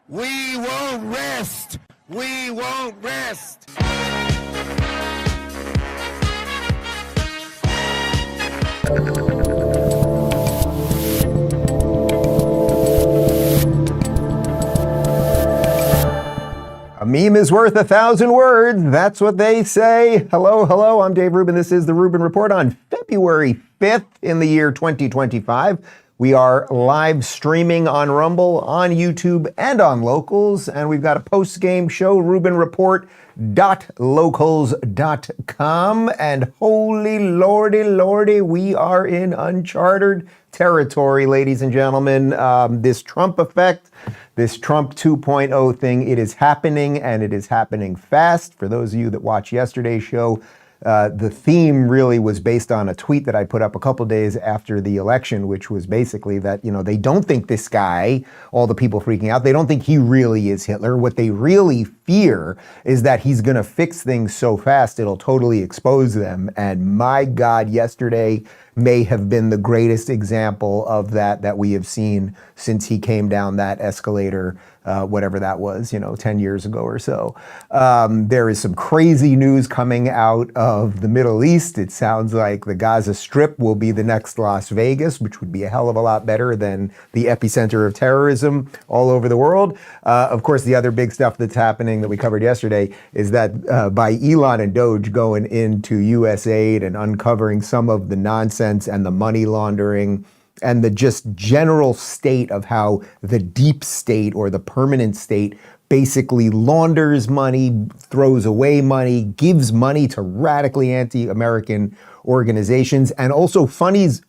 We won't rest. We won't rest. A meme is worth 1,000 words. That's what they say. Hello, hello. I'm Dave Rubin. This is the Rubin Report on February 5th in the year 2025. We are live streaming on Rumble, on YouTube, and on Locals. And we've got a post-game show, RubinReport.locals.com. And holy lordy, we are in uncharted territory, ladies and gentlemen. This Trump effect, this Trump 2.0 thing, it is happening, and it is happening fast. For those of you that watched yesterday's show, the theme really was based on a tweet that I put up a couple days after the election, which was basically that, they don't think this guy, all the people freaking out, they don't think he really is Hitler. What they really fear is that he's going to fix things so fast it'll totally expose them. And my God, yesterday may have been the greatest example of that we have seen since he came down that escalator, whatever that was, 10 years ago or so. There is some crazy news coming out of the Middle East. It sounds like the Gaza Strip will be the next Las Vegas, which would be a hell of a lot better than the epicenter of terrorism all over the world. Of course, the other big stuff that's happening that we covered yesterday is that by Elon and DOGE going into U.S. aid and uncovering some of the nonsense and the money laundering and the just general state of how the deep state or the permanent state basically launders money, throws away money, gives money to radically anti-American organizations, and also funnels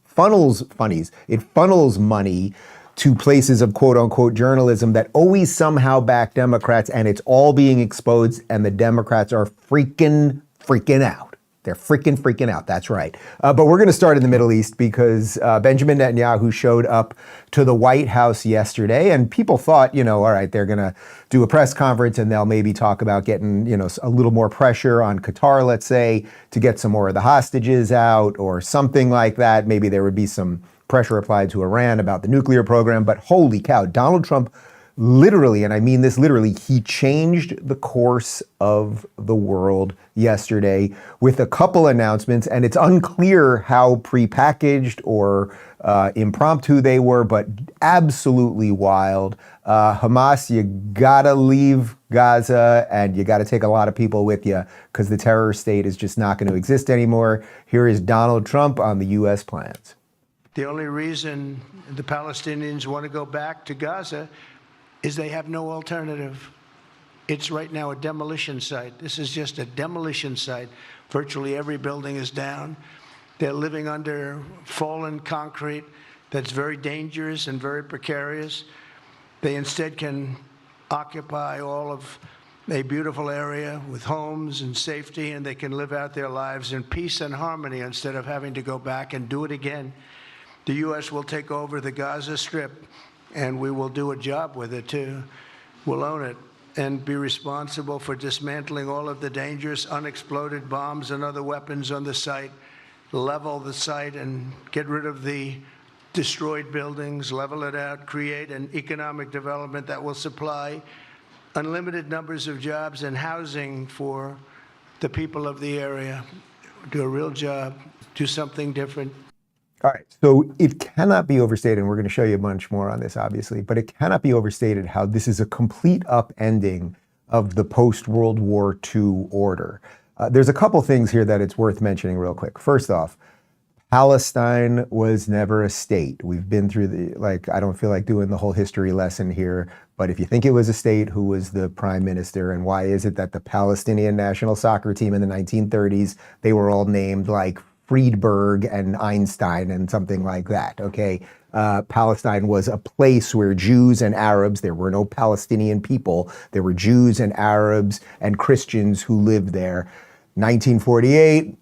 money to places of quote-unquote journalism that always somehow back Democrats, and it's all being exposed, and the Democrats are freaking out. They're freaking out. That's right. But we're going to start in the Middle East because Benjamin Netanyahu showed up to the White House yesterday, and people thought, all right, they're going to do a press conference and they'll maybe talk about getting, a little more pressure on Qatar, let's say, to get some more of the hostages out or something like that. Maybe there would be some pressure applied to Iran about the nuclear program. But holy cow, Donald Trump literally, and I mean this literally, he changed the course of the world yesterday with a couple announcements, and it's unclear how prepackaged or impromptu they were, but absolutely wild. Hamas, you gotta leave Gaza, and you gotta take a lot of people with you because the terror state is just not going to exist anymore. Here is Donald Trump on the U.S. plans. The only reason the Palestinians want to go back to Gaza is they have no alternative. It's right now a demolition site. This is just a demolition site. Virtually every building is down. They're living under fallen concrete that's very dangerous and very precarious. They instead can occupy all of a beautiful area with homes and safety, and they can live out their lives in peace and harmony instead of having to go back and do it again. The U.S. will take over the Gaza Strip, and we will do a job with it, too. We'll own it and be responsible for dismantling all of the dangerous unexploded bombs and other weapons on the site, level the site and get rid of the destroyed buildings, level it out, create an economic development that will supply unlimited numbers of jobs and housing for the people of the area. Do a real job, do something different. All right, so it cannot be overstated, and we're going to show you a bunch more on this, obviously, but it cannot be overstated how this is a complete upending of the post-World War II order. There's a couple things here that it's worth mentioning real quick. First off, Palestine was never a state. We've been through I don't feel like doing the whole history lesson here, but if you think it was a state, who was the prime minister, and why is it that the Palestinian national soccer team in the 1930s, they were all named like Friedberg and Einstein and something like that, okay? Palestine was a place where Jews and Arabs, there were no Palestinian people, there were Jews and Arabs and Christians who lived there. 1948,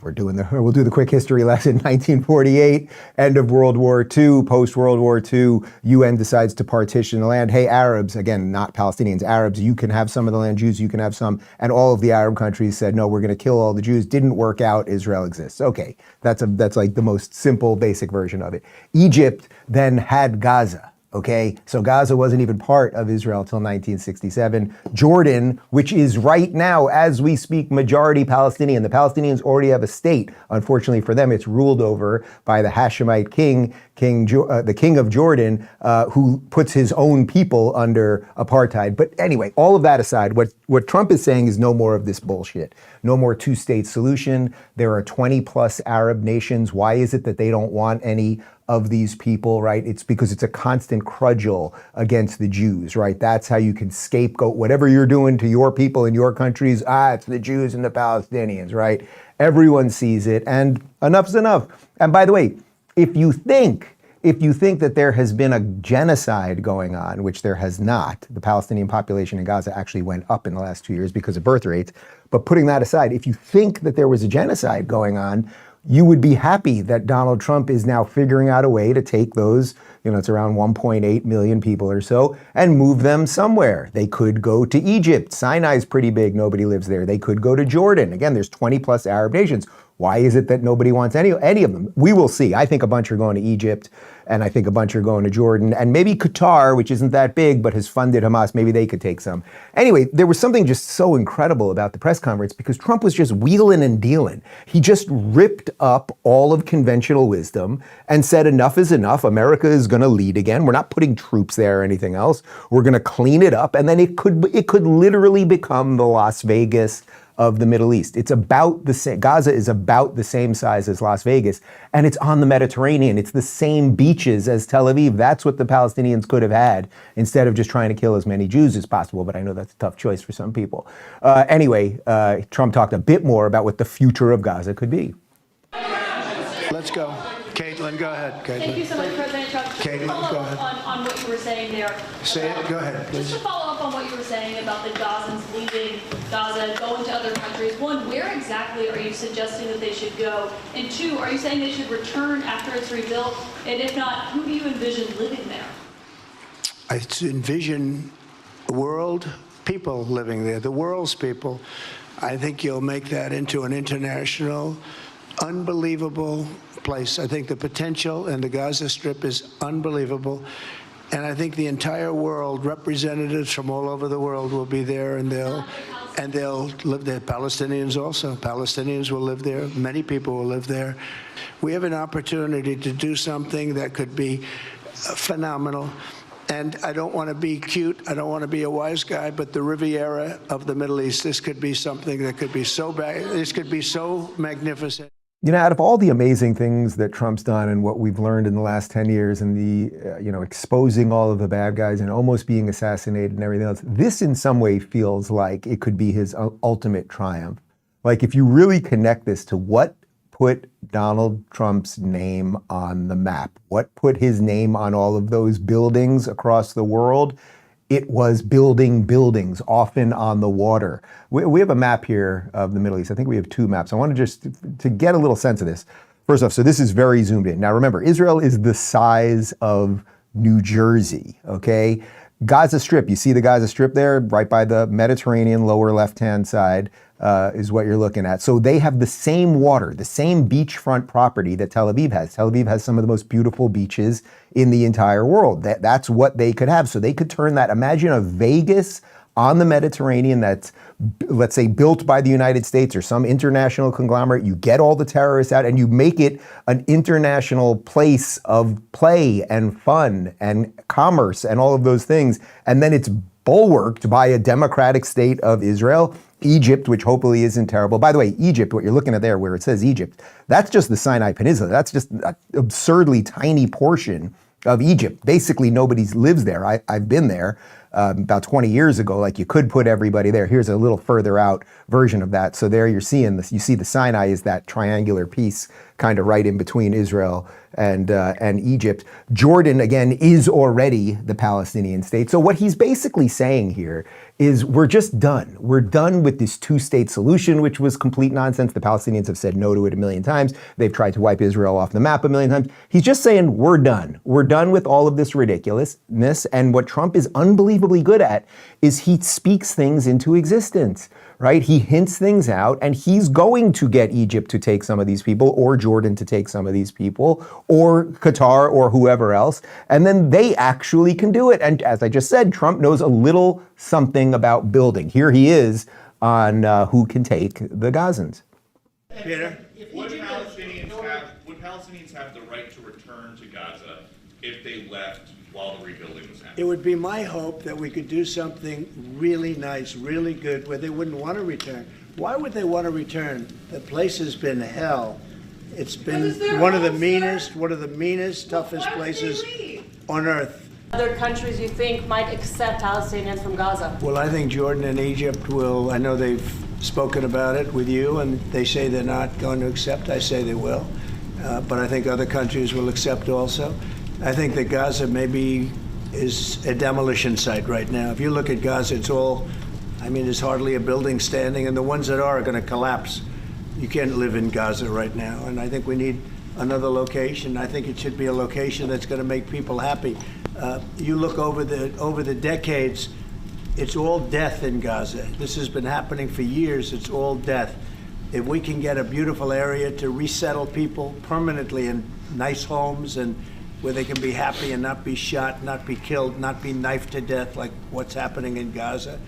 we'll do the quick history lesson. 1948, end of World War II, post-World War II, UN decides to partition the land. Hey, Arabs, again, not Palestinians, Arabs, you can have some of the land, Jews, you can have some. And all of the Arab countries said, no, we're going to kill all the Jews. Didn't work out, Israel exists. Okay, that's like the most simple, basic version of it. Egypt then had Gaza. Okay, so Gaza wasn't even part of Israel till 1967. Jordan, which is right now, as we speak, majority Palestinian. The Palestinians already have a state. Unfortunately for them, it's ruled over by the Hashemite king, the king of Jordan, who puts his own people under apartheid. But anyway, all of that aside, what Trump is saying is no more of this bullshit. No more two-state solution. There are 20 plus Arab nations. Why is it that they don't want any of these people, right? It's because it's a constant cudgel against the Jews, right? That's how you can scapegoat whatever you're doing to your people in your countries. It's the Jews and the Palestinians, right? Everyone sees it, and enough's enough. And by the way, if you think that there has been a genocide going on, which there has not, the Palestinian population in Gaza actually went up in the last 2 years because of birth rates. But putting that aside, if you think that there was a genocide going on, you would be happy that Donald Trump is now figuring out a way to take those, it's around 1.8 million people or so, and move them somewhere. They could go to Egypt. Sinai's pretty big. Nobody lives there. They could go to Jordan. Again, there's 20 plus Arab nations. Why is it that nobody wants any of them? We will see. I think a bunch are going to Egypt, and I think a bunch are going to Jordan, and maybe Qatar, which isn't that big, but has funded Hamas. Maybe they could take some. Anyway, there was something just so incredible about the press conference because Trump was just wheeling and dealing. He just ripped up all of conventional wisdom and said, enough is enough. America is going to lead again. We're not putting troops there or anything else. We're going to clean it up, and then it could literally become the Las Vegas of the Middle East. It's about the same. Gaza is about the same size as Las Vegas, and it's on the Mediterranean. It's the same beaches as Tel Aviv. That's what the Palestinians could have had instead of just trying to kill as many Jews as possible. But I know that's a tough choice for some people. Anyway, Trump talked a bit more about what the future of Gaza could be. Let's go. Caitlin, go ahead. Caitlin. Thank you so much, President Trump. Just Caitlin, to follow go up ahead. on what you were saying there. Say it. Go ahead, please. Just to follow up on what you were saying about the Gazans leaving Gaza, going to other countries. One, where exactly are you suggesting that they should go? And two, are you saying they should return after it's rebuilt? And if not, who do you envision living there? I envision people living there, the world's people. I think you'll make that into an international, unbelievable place. I think the potential in the Gaza Strip is unbelievable. And I think the entire world, representatives from all over the world will be there, and they'll live there. Palestinians also. Palestinians will live there. Many people will live there. We have an opportunity to do something that could be phenomenal. And I don't want to be cute. I don't want to be a wise guy, but the Riviera of the Middle East, this could be something that could be so bad. This could be so magnificent. Out of all the amazing things that Trump's done and what we've learned in the last 10 years and the, exposing all of the bad guys and almost being assassinated and everything else, this in some way feels like it could be his ultimate triumph. Like if you really connect this to what put Donald Trump's name on the map, what put his name on all of those buildings across the world, it was building buildings, often on the water. We have a map here of the Middle East. I think we have two maps. I want to just to get a little sense of this. First off, so this is very zoomed in. Now remember, Israel is the size of New Jersey, okay? Gaza Strip, you see the Gaza Strip there, right by the Mediterranean, lower left-hand side, is what you're looking at. So they have the same water, the same beachfront property that Tel Aviv has. Tel Aviv has some of the most beautiful beaches in the entire world. That's what they could have. So they could turn that, imagine a Vegas on the Mediterranean that's, let's say, built by the United States or some international conglomerate. You get all the terrorists out and you make it an international place of play and fun and commerce and all of those things. And then it's bulwarked by a democratic state of Israel. Egypt, which hopefully isn't terrible. By the way, Egypt, what you're looking at there where it says Egypt, that's just the Sinai Peninsula. That's just an absurdly tiny portion of Egypt. Basically, nobody lives there. I've been there about 20 years ago. Like you could put everybody there. Here's a little further out version of that. So there you're seeing this. You see the Sinai is that triangular piece kind of right in between Israel and Egypt. Jordan, again, is already the Palestinian state. So what he's basically saying here is we're just done. We're done with this two-state solution, which was complete nonsense. The Palestinians have said no to it a million times. They've tried to wipe Israel off the map a million times. He's just saying we're done. We're done with all of this ridiculousness. And what Trump is unbelievably unbelievably good at is he speaks things into existence, right? He hints things out, and he's going to get Egypt to take some of these people, or Jordan to take some of these people, or Qatar, or whoever else, and then they actually can do it. And as I just said, Trump knows a little something about building. Here he is on who can take the Gazans. Peter? Would Palestinians have the right to return to Gaza if they left while the rebuilding was happening? It would be my hope that we could do something really nice, really good, where they wouldn't want to return. Why would they want to return? The place has been hell. It's been one of the meanest, toughest places on earth. Other countries you think might accept Palestinians from Gaza? Well, I think Jordan and Egypt will. I know they've spoken about it with you, and they say they're not going to accept. I say they will. But I think other countries will accept also. I think that Gaza maybe is a demolition site right now. If you look at Gaza, it's all, there's hardly a building standing, and the ones that are going to collapse. You can't live in Gaza right now, and I think we need another location. I think it should be a location that's going to make people happy. You look over the decades, it's all death in Gaza. This has been happening for years. It's all death. If we can get a beautiful area to resettle people permanently in nice homes and where they can be happy and not be shot, not be killed, not be knifed to death like what's happening in Gaza.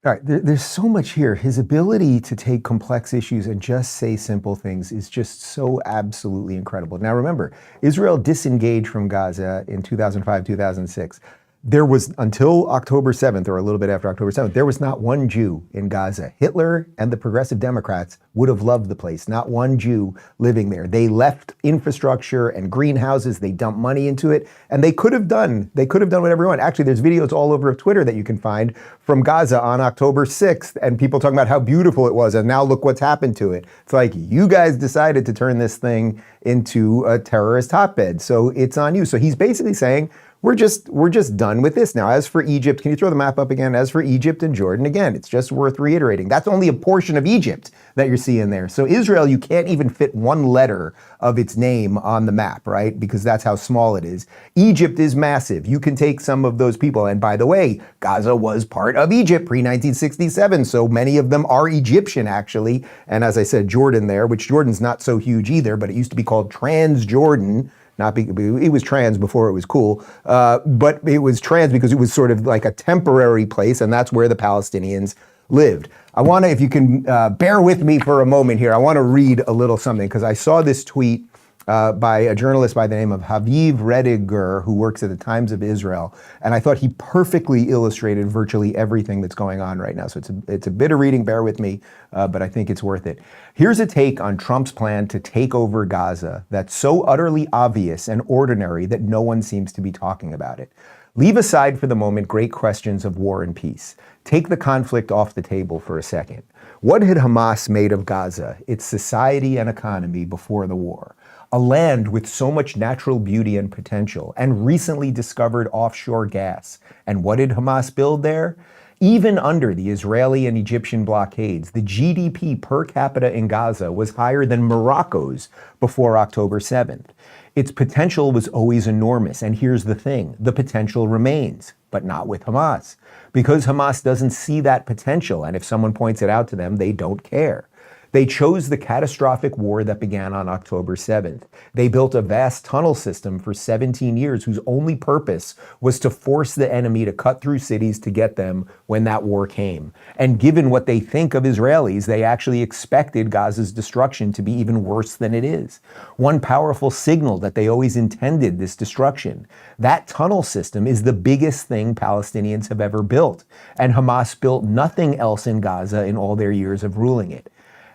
All right, there's so much here. His ability to take complex issues and just say simple things is just so absolutely incredible. Now remember, Israel disengaged from Gaza in 2005, 2006. There was, until October 7th, or a little bit after October 7th, there was not one Jew in Gaza. Hitler and the Progressive Democrats would have loved the place. Not one Jew living there. They left infrastructure and greenhouses. They dumped money into it, and they could have done whatever they want. Actually, there's videos all over Twitter that you can find from Gaza on October 6th, and people talking about how beautiful it was, and now look what's happened to it. It's like, you guys decided to turn this thing into a terrorist hotbed, so it's on you. So he's basically saying, we're just done with this now. As for Egypt, can you throw the map up again? As for Egypt and Jordan, again, it's just worth reiterating. That's only a portion of Egypt that you're seeing there. So Israel, you can't even fit one letter of its name on the map, right? Because that's how small it is. Egypt is massive. You can take some of those people. And by the way, Gaza was part of Egypt pre-1967. So many of them are Egyptian, actually. And as I said, Jordan there, which Jordan's not so huge either, but it used to be called Transjordan. It was trans before it was cool, but it was trans because it was sort of like a temporary place, and that's where the Palestinians lived. I want to, if you can bear with me for a moment here, I want to read a little something, because I saw this tweet by a journalist by the name of Haviv Rediger, who works at the Times of Israel, and I thought he perfectly illustrated virtually everything that's going on right now. So it's a bit of reading, bear with me, but I think it's worth it. Here's a take on Trump's plan to take over Gaza that's so utterly obvious and ordinary that no one seems to be talking about it. Leave aside for the moment great questions of war and peace. Take the conflict off the table for a second. What had Hamas made of Gaza, its society and economy, before the war? A land with so much natural beauty and potential, and recently discovered offshore gas. And what did Hamas build there? Even under the Israeli and Egyptian blockades, the GDP per capita in Gaza was higher than Morocco's before October 7th. Its potential was always enormous, and here's the thing, the potential remains, but not with Hamas. Because Hamas doesn't see that potential, and if someone points it out to them, they don't care. They chose the catastrophic war that began on October 7th. They built a vast tunnel system for 17 years whose only purpose was to force the enemy to cut through cities to get them when that war came. And given what they think of Israelis, they actually expected Gaza's destruction to be even worse than it is. One powerful signal that they always intended this destruction. That tunnel system is the biggest thing Palestinians have ever built, and Hamas built nothing else in Gaza in all their years of ruling it.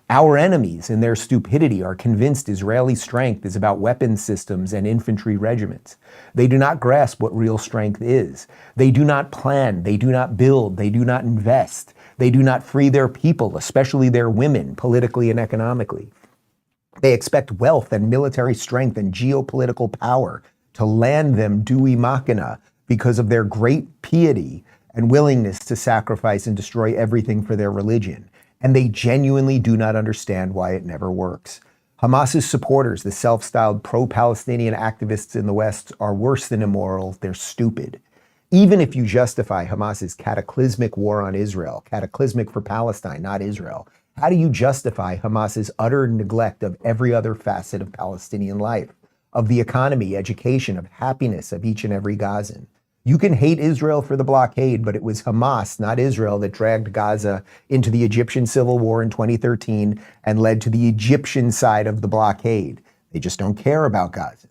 Our enemies, in their stupidity, are convinced Israeli strength is about weapons systems and infantry regiments. They do not grasp what real strength is. They do not plan, they do not build, they do not invest. They do not free their people, especially their women, politically and economically. They expect wealth and military strength and geopolitical power to land them dui machina because of their great piety and willingness to sacrifice and destroy everything for their religion. And they genuinely do not understand why it never works. Hamas's supporters, the self-styled pro-Palestinian activists in the West, are worse than immoral, they're stupid. Even if you justify Hamas's cataclysmic war on Israel, cataclysmic for Palestine, not Israel, how do you justify Hamas's utter neglect of every other facet of Palestinian life, of the economy, education, of happiness of each and every Gazan? You can hate Israel for the blockade, but it was Hamas, not Israel, that dragged Gaza into the Egyptian civil war in 2013 and led to the Egyptian side of the blockade. They just don't care about Gazans.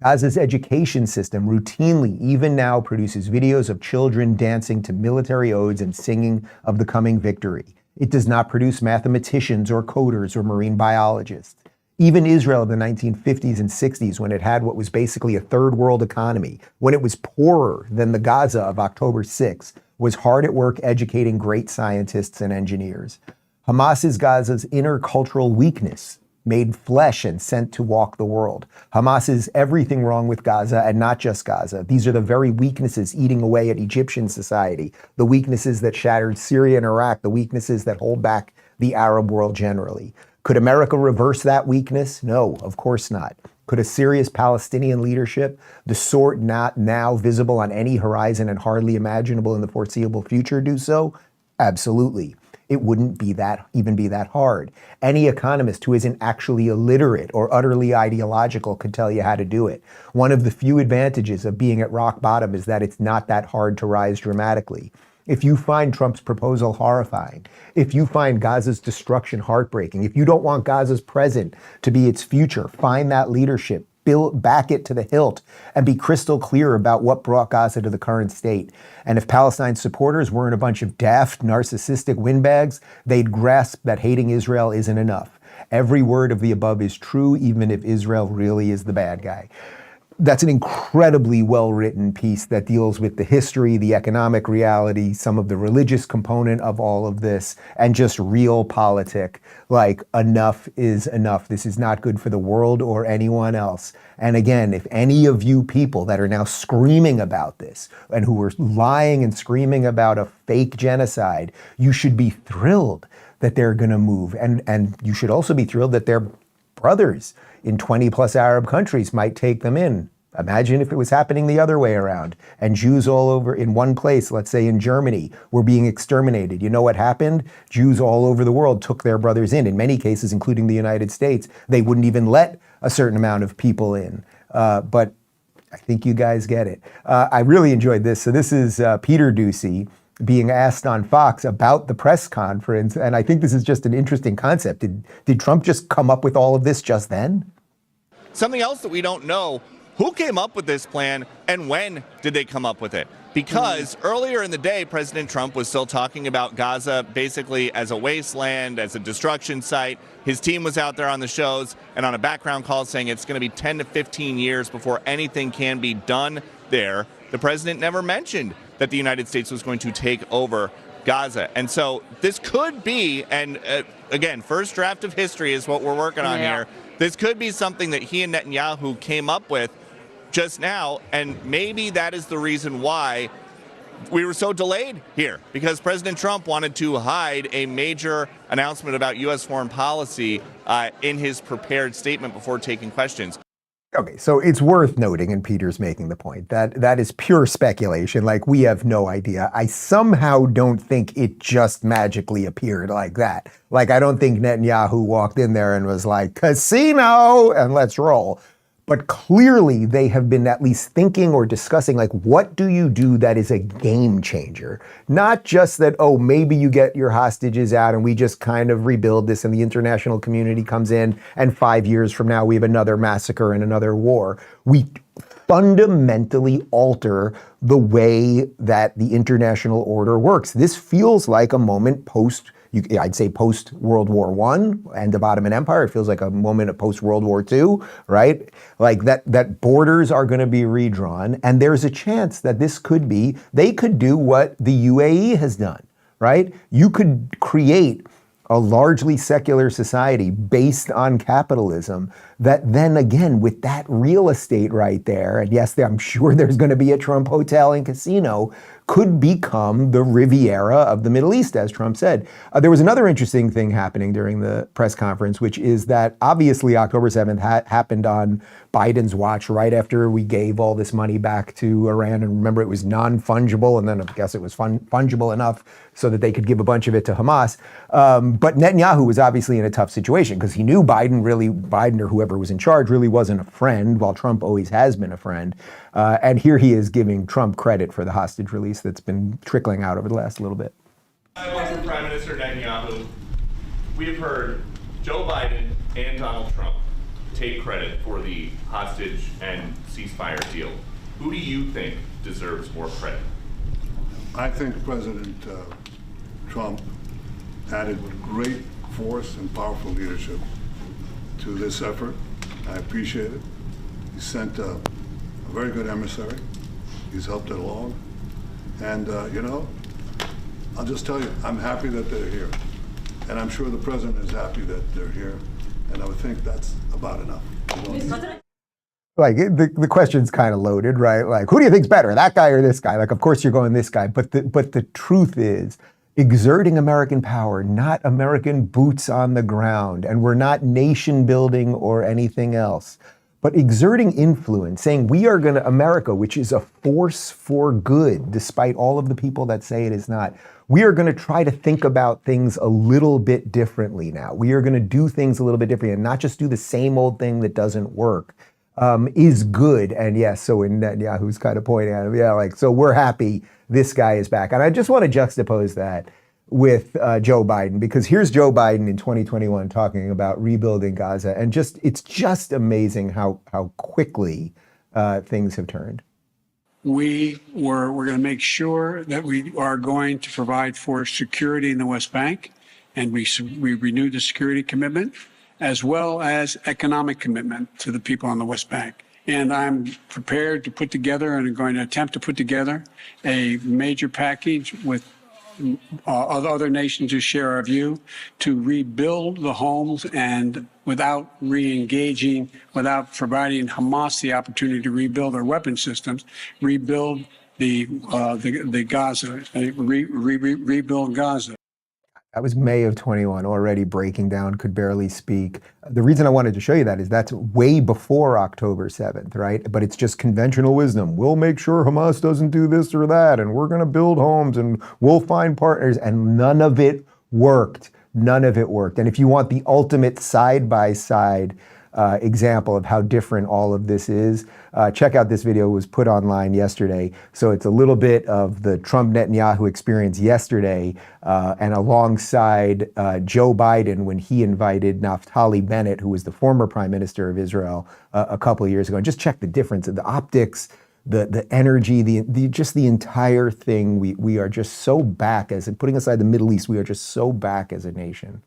Gaza's education system routinely, even now, produces videos of children dancing to military odes and singing of the coming victory. It does not produce mathematicians or coders or marine biologists. Even Israel in the 1950s and 60s, when it had what was basically a third world economy, when it was poorer than the Gaza of October 6th, was hard at work educating great scientists and engineers. Hamas is Gaza's intercultural weakness, made flesh and sent to walk the world. Hamas is everything wrong with Gaza, and not just Gaza. These are the very weaknesses eating away at Egyptian society, the weaknesses that shattered Syria and Iraq, the weaknesses that hold back the Arab world generally. Could America reverse that weakness? No, of course not. Could a serious Palestinian leadership, the sort not now visible on any horizon and hardly imaginable in the foreseeable future, do so? Absolutely. It wouldn't even be that hard. Any economist who isn't actually illiterate or utterly ideological could tell you how to do it. One of the few advantages of being at rock bottom is that it's not that hard to rise dramatically. If you find Trump's proposal horrifying, if you find Gaza's destruction heartbreaking, if you don't want Gaza's present to be its future, find that leadership, back it to the hilt, and be crystal clear about what brought Gaza to the current state. And if Palestine supporters weren't a bunch of daft, narcissistic windbags, they'd grasp that hating Israel isn't enough. Every word of the above is true, even if Israel really is the bad guy. That's an incredibly well-written piece that deals with the history, the economic reality, some of the religious component of all of this, and just real politic. Like, enough is enough. This is not good for the world or anyone else. And again, if any of you people that are now screaming about this and who are lying and screaming about a fake genocide, you should be thrilled that they're going to move. And you should also be thrilled that their brothers in 20 plus Arab countries might take them in. Imagine if it was happening the other way around and Jews all over in one place, let's say in Germany, were being exterminated. You know what happened? Jews all over the world took their brothers in many cases, including the United States. They wouldn't even let a certain amount of people in. But I think you guys get it. I really enjoyed this. So this is Peter Doocy being asked on Fox about the press conference. And I think this is just an interesting concept. Did Trump just come up with all of this just then? Something else that we don't know, who came up with this plan and when did they come up with it? Because earlier in the day, President Trump was still talking about Gaza basically as a wasteland, as a destruction site. His team was out there on the shows and on a background call saying it's going to be 10 to 15 years before anything can be done there. The president never mentioned that the United States was going to take over Gaza. And so this could be, and again, first draft of history is what we're working on here. This could be something that he and Netanyahu came up with just now, and maybe that is the reason why we were so delayed here, because President Trump wanted to hide a major announcement about U.S. foreign policy in his prepared statement before taking questions. Okay, so it's worth noting, and Peter's making the point, that that is pure speculation. Like, we have no idea. I somehow don't think it just magically appeared like that. Like, I don't think Netanyahu walked in there and was like, casino, and let's roll. But clearly they have been at least thinking or discussing, like, what do you do that is a game changer? Not just that, oh, maybe you get your hostages out and we just kind of rebuild this and the international community comes in and 5 years from now we have another massacre and another war. We fundamentally alter the way that the international order works. This feels like a moment I'd say post-World War I, end of Ottoman Empire. It feels like a moment of post-World War II, right? Like that borders are going to be redrawn, and there's a chance that they could do what the UAE has done, right? You could create a largely secular society based on capitalism that then again, with that real estate right there, and yes, I'm sure there's going to be a Trump hotel and casino, could become the Riviera of the Middle East, as Trump said. There was another interesting thing happening during the press conference, which is that obviously October 7th happened on Biden's watch right after we gave all this money back to Iran. And remember, it was non-fungible, and then I guess it was fungible enough so that they could give a bunch of it to Hamas. But Netanyahu was obviously in a tough situation because he knew Biden or whoever was in charge really wasn't a friend, while Trump always has been a friend. And here he is giving Trump credit for the hostage release that's been trickling out over the last little bit. Prime Minister Netanyahu, we've heard Joe Biden and Donald Trump take credit for the hostage and ceasefire deal. Who do you think deserves more credit? I think President Trump added great force and powerful leadership to this effort. I appreciate it. He sent a very good emissary. He's helped it along. And, I'll just tell you, I'm happy that they're here. And I'm sure the president is happy that they're here. And I would think that's about enough. Like, the question's kind of loaded, right? Like, who do you think's better, that guy or this guy? Like, of course you're going this guy. But the truth is, exerting American power, not American boots on the ground. And we're not nation building or anything else. But exerting influence, saying we are going to, America, which is a force for good, despite all of the people that say it is not, we are going to try to think about things a little bit differently now. We are going to do things a little bit differently and not just do the same old thing that doesn't work, is good. And yes, so in Netanyahu's kind of pointing at him, yeah, like, so we're happy this guy is back. And I just want to juxtapose that with Joe Biden, because here's Joe Biden in 2021 talking about rebuilding Gaza, and it's just amazing how quickly things have turned. We're going to make sure that we are going to provide for security in the West Bank, and we renew the security commitment as well as economic commitment to the people on the West Bank. And I'm prepared to put together and I'm going to attempt to put together a major package with other nations who share our view to rebuild the homes, and without re-engaging, without providing Hamas the opportunity to rebuild their weapon systems, rebuild the Gaza, rebuild Gaza. That was May of 21, already breaking down, could barely speak. The reason I wanted to show you that is that's way before October 7th, right? But it's just conventional wisdom. We'll make sure Hamas doesn't do this or that, and we're going to build homes, and we'll find partners, and none of it worked. None of it worked. And if you want the ultimate side-by-side example of how different all of this is, check out this video. It was put online yesterday. So it's a little bit of the Trump-Netanyahu experience yesterday, and alongside Joe Biden when he invited Naftali Bennett, who was the former prime minister of Israel, a couple of years ago. And just check the difference of the optics, the energy, just the entire thing. We are just so back, as putting aside the Middle East, we are just so back as a nation.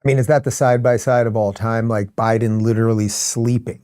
I mean, is that the side-by-side of all time? Like Biden literally sleeping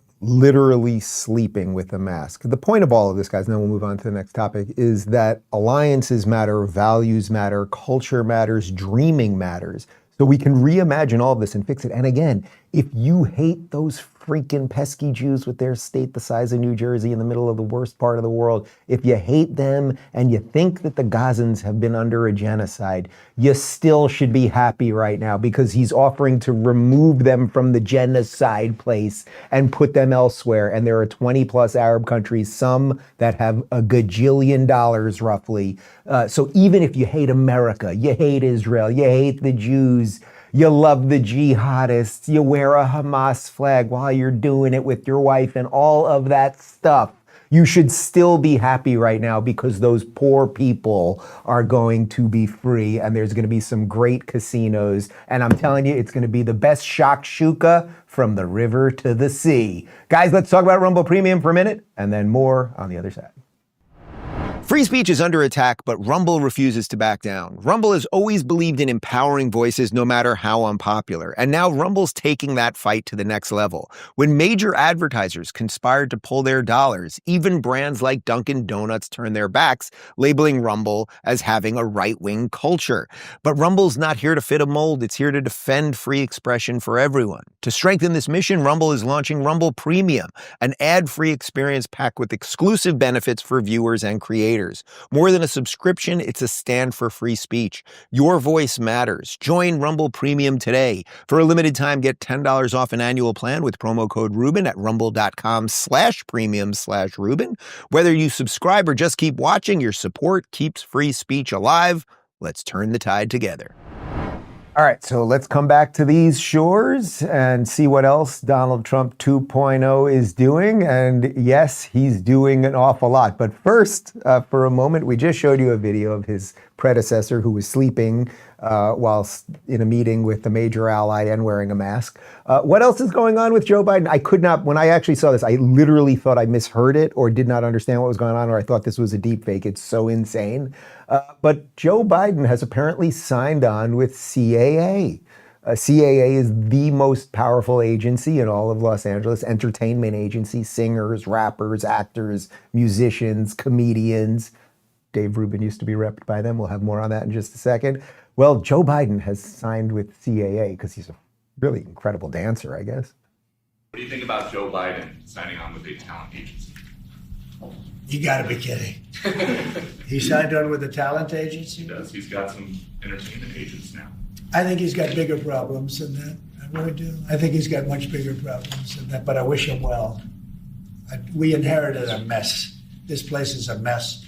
with a mask. The point of all of this, guys, and then we'll move on to the next topic, is that alliances matter, values matter, culture matters, dreaming matters. So we can reimagine all of this and fix it. And again, if you hate those freaking pesky Jews with their state the size of New Jersey in the middle of the worst part of the world, if you hate them and you think that the Gazans have been under a genocide, you still should be happy right now because he's offering to remove them from the genocide place and put them elsewhere. And there are 20 plus Arab countries, some that have a gajillion dollars roughly. So even if you hate America, you hate Israel, you hate the Jews, you love the jihadists, you wear a Hamas flag while you're doing it with your wife and all of that stuff, you should still be happy right now because those poor people are going to be free and there's going to be some great casinos. And I'm telling you, it's going to be the best shakshuka from the river to the sea. Guys, let's talk about Rumble Premium for a minute and then more on the other side. Free speech is under attack, but Rumble refuses to back down. Rumble has always believed in empowering voices no matter how unpopular. And now Rumble's taking that fight to the next level. When major advertisers conspired to pull their dollars, even brands like Dunkin' Donuts turned their backs, labeling Rumble as having a right-wing culture. But Rumble's not here to fit a mold. It's here to defend free expression for everyone. To strengthen this mission, Rumble is launching Rumble Premium, an ad-free experience packed with exclusive benefits for viewers and creators. More than a subscription, it's a stand for free speech. Your voice matters. Join Rumble Premium today. For a limited time, get $10 off an annual plan with promo code Rubin at rumble.com/premium/Rubin. Whether you subscribe or just keep watching, your support keeps free speech alive. Let's turn the tide together. All right, so let's come back to these shores and see what else Donald Trump 2.0 is doing. And yes, he's doing an awful lot. But first, for a moment, we just showed you a video of his predecessor who was sleeping whilst in a meeting with the major ally and wearing a mask. What else is going on with Joe Biden? I could not, when I actually saw this, I literally thought I misheard it or did not understand what was going on, or I thought this was a deep fake. It's so insane. But Joe Biden has apparently signed on with CAA. CAA is the most powerful agency in all of Los Angeles, entertainment agency, singers, rappers, actors, musicians, comedians. Dave Rubin used to be repped by them. We'll have more on that in just a second. Well, Joe Biden has signed with CAA because he's a really incredible dancer, I guess. What do you think about Joe Biden signing on with a talent agency? You gotta be kidding. He signed on with a talent agency? He does. He's got some entertainment agents now. I think he's got bigger problems than that. I really do. I think he's got much bigger problems than that, but I wish him well. We inherited a mess. This place is a mess,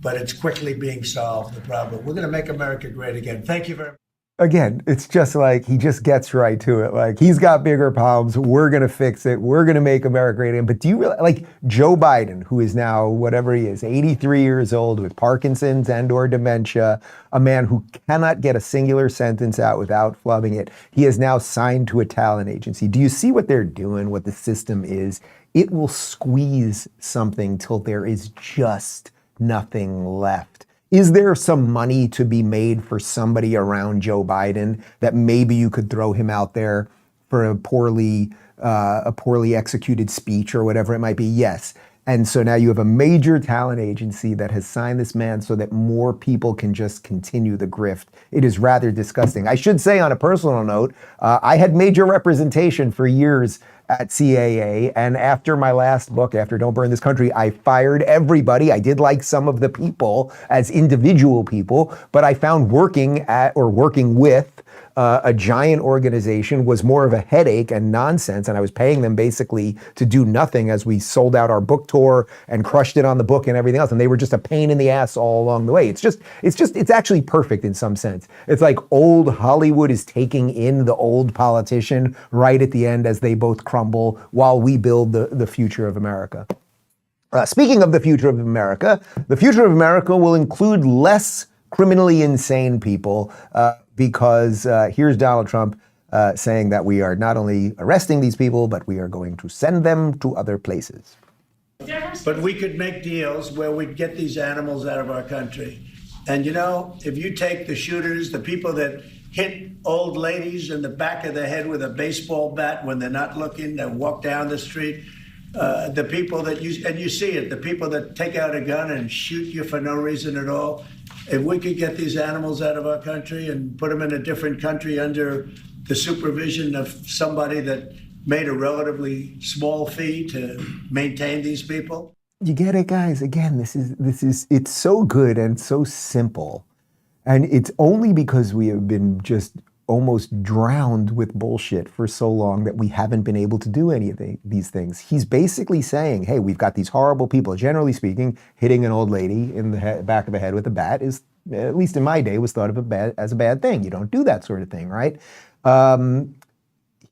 but it's quickly being solved, the problem. We're gonna make America great again. Thank you very much. Again, it's just like he just gets right to it. Like, he's got bigger problems. We're going to fix it. We're going to make America great again. But do you realize, like, Joe Biden, who is now, whatever he is, 83 years old with Parkinson's and or dementia, a man who cannot get a singular sentence out without flubbing it, he is now signed to a talent agency. Do you see what they're doing, what the system is? It will squeeze something till there is just nothing left. Is there some money to be made for somebody around Joe Biden that maybe you could throw him out there for a poorly executed speech or whatever it might be? Yes. And so now you have a major talent agency that has signed this man so that more people can just continue the grift. It is rather disgusting. I should say, on a personal note, I had major representation for years at CAA, and after my last book, after Don't Burn This Country, I fired everybody. I did like some of the people as individual people, but I found working at or working with a giant organization was more of a headache and nonsense, and I was paying them basically to do nothing as we sold out our book tour and crushed it on the book and everything else, and they were just a pain in the ass all along the way. It's actually perfect in some sense. It's like old Hollywood is taking in the old politician right at the end as they both crumble while we build the future of America. Speaking of the future of America will include less criminally insane people because here's Donald Trump saying that we are not only arresting these people, but we are going to send them to other places. But we could make deals where we'd get these animals out of our country. And you know, if you take the shooters, the people that hit old ladies in the back of the head with a baseball bat when they're not looking, that walk down the street, the people that you see it, the people that take out a gun and shoot you for no reason at all. If we could get these animals out of our country and put them in a different country under the supervision of somebody that made a relatively small fee to maintain these people? You get it, guys? Again, it's so good and so simple. And it's only because we have been just almost drowned with bullshit for so long that we haven't been able to do any of these things. He's basically saying, hey, we've got these horrible people. Generally speaking, hitting an old lady in the back of the head with a bat is, at least in my day, was thought of as a bad thing. You don't do that sort of thing, right?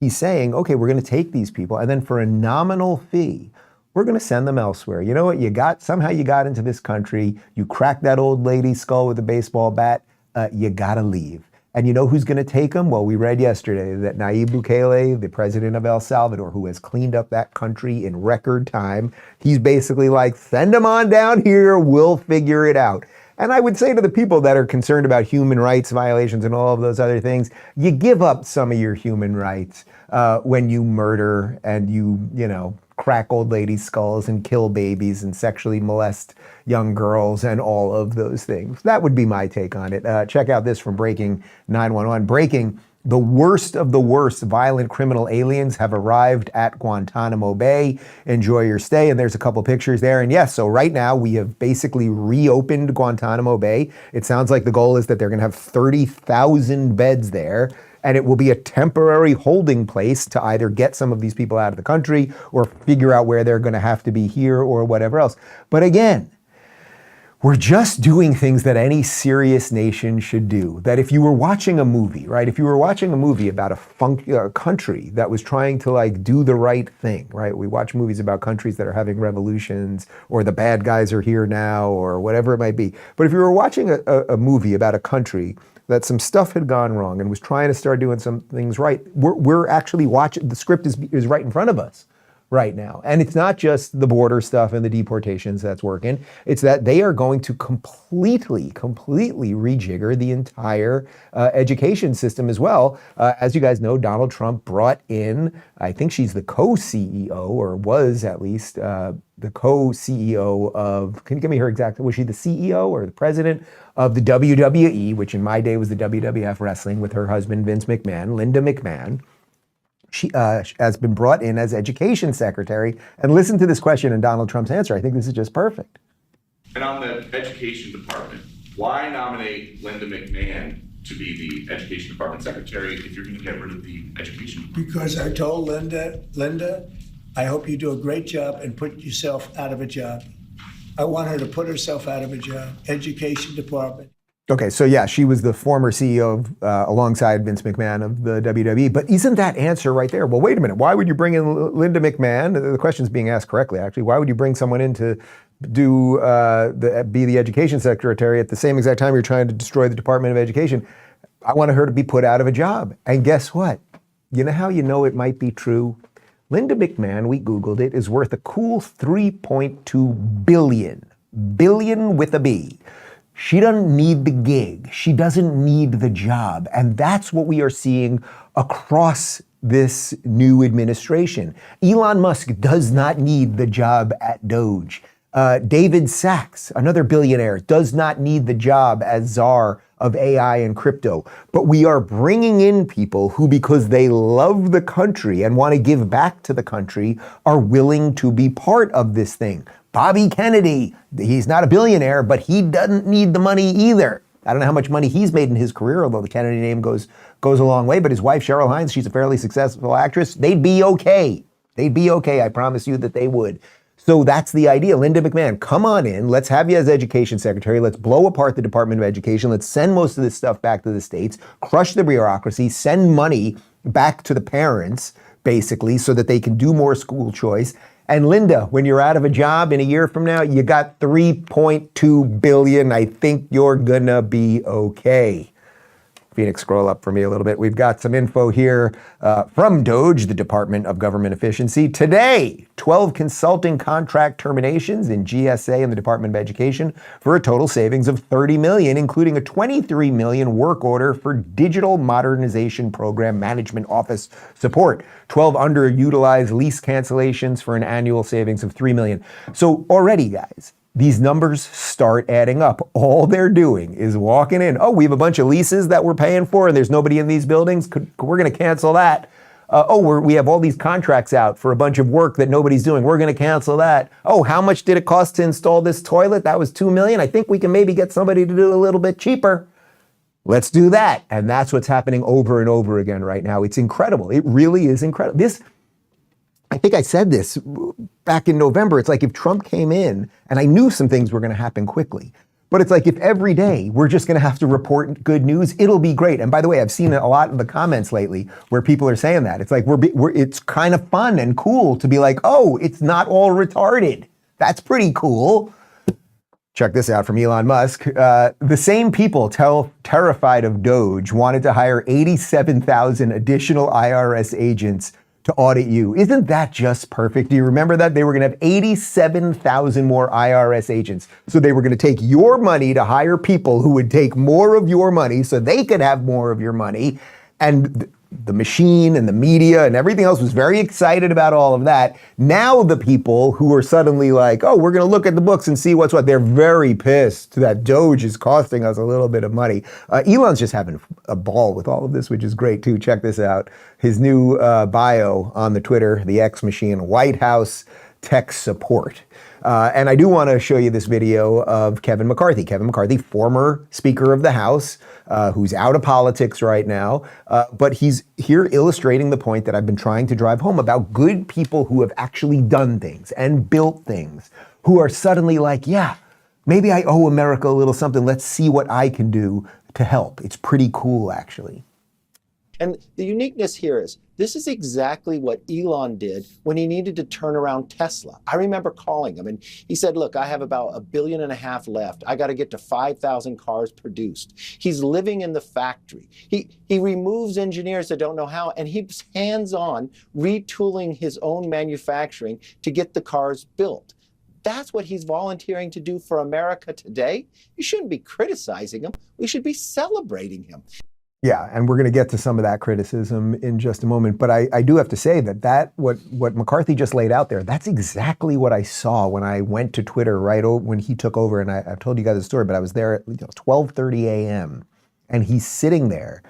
He's saying, okay, we're going to take these people, and then for a nominal fee, we're going to send them elsewhere. You know what? Somehow you got into this country, you cracked that old lady's skull with a baseball bat, you got to leave. And you know who's going to take them? Well, we read yesterday that Nayib Bukele, the president of El Salvador, who has cleaned up that country in record time, he's basically like, send them on down here, we'll figure it out. And I would say to the people that are concerned about human rights violations and all of those other things, you give up some of your human rights when you murder and you crack old ladies' skulls and kill babies and sexually molest young girls and all of those things. That would be my take on it. Check out this from Breaking 911. Breaking: the worst of the worst violent criminal aliens have arrived at Guantanamo Bay. Enjoy your stay. And there's a couple pictures there. And yes, so right now we have basically reopened Guantanamo Bay. It sounds like the goal is that they're going to have 30,000 beds there. And it will be a temporary holding place to either get some of these people out of the country or figure out where they're going to have to be here or whatever else. But again, we're just doing things that any serious nation should do. That if you were watching a movie, right? If you were watching a movie about a country that was trying to do the right thing, right? We watch movies about countries that are having revolutions or the bad guys are here now or whatever it might be. But if you were watching a movie about a country that some stuff had gone wrong and was trying to start doing some things right, we're actually watching, the script is right in front of us right now. And it's not just the border stuff and the deportations that's working. It's that they are going to completely rejigger the entire education system as well. As you guys know, Donald Trump brought in, I think she's the co-CEO, or was at least the co-CEO of, can you give me her exact, was she the CEO or the president of the WWE, which in my day was the WWF Wrestling, with her husband, Vince McMahon, Linda McMahon. She has been brought in as education secretary. And listen to this question and Donald Trump's answer. I think this is just perfect. And on the education department, why nominate Linda McMahon to be the education department secretary if you're going to get rid of the education department? Because I told Linda, I hope you do a great job and put yourself out of a job. I want her to put herself out of a job. Education department. Okay, so yeah, she was the former CEO of, alongside Vince McMahon of the WWE. But isn't that answer right there? Well, wait a minute. Why would you bring in Linda McMahon? The question's being asked correctly, actually. Why would you bring someone in to do be the education secretary at the same exact time you're trying to destroy the Department of Education? I wanted her to be put out of a job. And guess what? You know how you know it might be true? Linda McMahon, we Googled it, is worth a cool $3.2 billion. Billion with a B. She doesn't need the gig. She doesn't need the job. And that's what we are seeing across this new administration. Elon Musk does not need the job at DOGE. David Sachs, another billionaire, does not need the job as czar of AI and crypto. But we are bringing in people who, because they love the country and want to give back to the country, are willing to be part of this thing. Bobby Kennedy, he's not a billionaire, but he doesn't need the money either. I don't know how much money he's made in his career, although the Kennedy name goes a long way. But his wife, Cheryl Hines, she's a fairly successful actress. They'd be okay. They'd be okay. I promise you that they would. So that's the idea. Linda McMahon, come on in. Let's have you as education secretary. Let's blow apart the Department of Education. Let's send most of this stuff back to the states, crush the bureaucracy, send money back to the parents, basically, so that they can do more school choice. And Linda, when you're out of a job in a year from now, you got $3.2 billion. I think you're gonna be okay. Phoenix, scroll up for me a little bit. We've got some info here from DOGE, the Department of Government Efficiency. Today, 12 consulting contract terminations in GSA and the Department of Education for a total savings of $30 million, including a $23 million work order for Digital Modernization Program Management Office support. 12 underutilized lease cancellations for an annual savings of $3 million. So already, guys, these numbers start adding up. All they're doing is walking in. Oh, we have a bunch of leases that we're paying for and there's nobody in these buildings. We're going to cancel that. We have all these contracts out for a bunch of work that nobody's doing. We're going to cancel that. Oh, how much did it cost to install this toilet? That was $2 million. I think we can maybe get somebody to do it a little bit cheaper. Let's do that. And that's what's happening over and over again right now. It's incredible. It really is incredible. I think I said this back in November. It's like if Trump came in, and I knew some things were going to happen quickly, but it's like if every day we're just going to have to report good news, it'll be great. And by the way, I've seen a lot in the comments lately where people are saying that. It's like it's kind of fun and cool to be like, oh, it's not all retarded. That's pretty cool. Check this out from Elon Musk. The same people terrified of DOGE wanted to hire 87,000 additional IRS agents to audit you. Isn't that just perfect? Do you remember that? They were going to have 87,000 more IRS agents. So they were going to take your money to hire people who would take more of your money so they could have more of your money. And the machine and the media and everything else was very excited about all of that. Now the people who are suddenly like, oh, we're going to look at the books and see what's what, they're very pissed that DOGE is costing us a little bit of money. Elon's just having a ball with all of this, which is great too. Check this out. His new bio on the Twitter, the X machine, White House tech support. And I do want to show you this video of Kevin McCarthy. Kevin McCarthy, former Speaker of the House, who's out of politics right now, but he's here illustrating the point that I've been trying to drive home about good people who have actually done things and built things, who are suddenly like, yeah, maybe I owe America a little something. Let's see what I can do to help. It's pretty cool, actually. And the uniqueness here is, this is exactly what Elon did when he needed to turn around Tesla. I remember calling him and he said, look, I have about $1.5 billion left. I got to get to 5,000 cars produced. He's living in the factory. He removes engineers that don't know how, and he's hands-on retooling his own manufacturing to get the cars built. That's what he's volunteering to do for America today. You shouldn't be criticizing him. We should be celebrating him. Yeah, and we're going to get to some of that criticism in just a moment. But I do have to say that what McCarthy just laid out there, that's exactly what I saw when I went to Twitter when he took over. And I've told you guys the story, but I was there at 12:30 a.m. and he's sitting there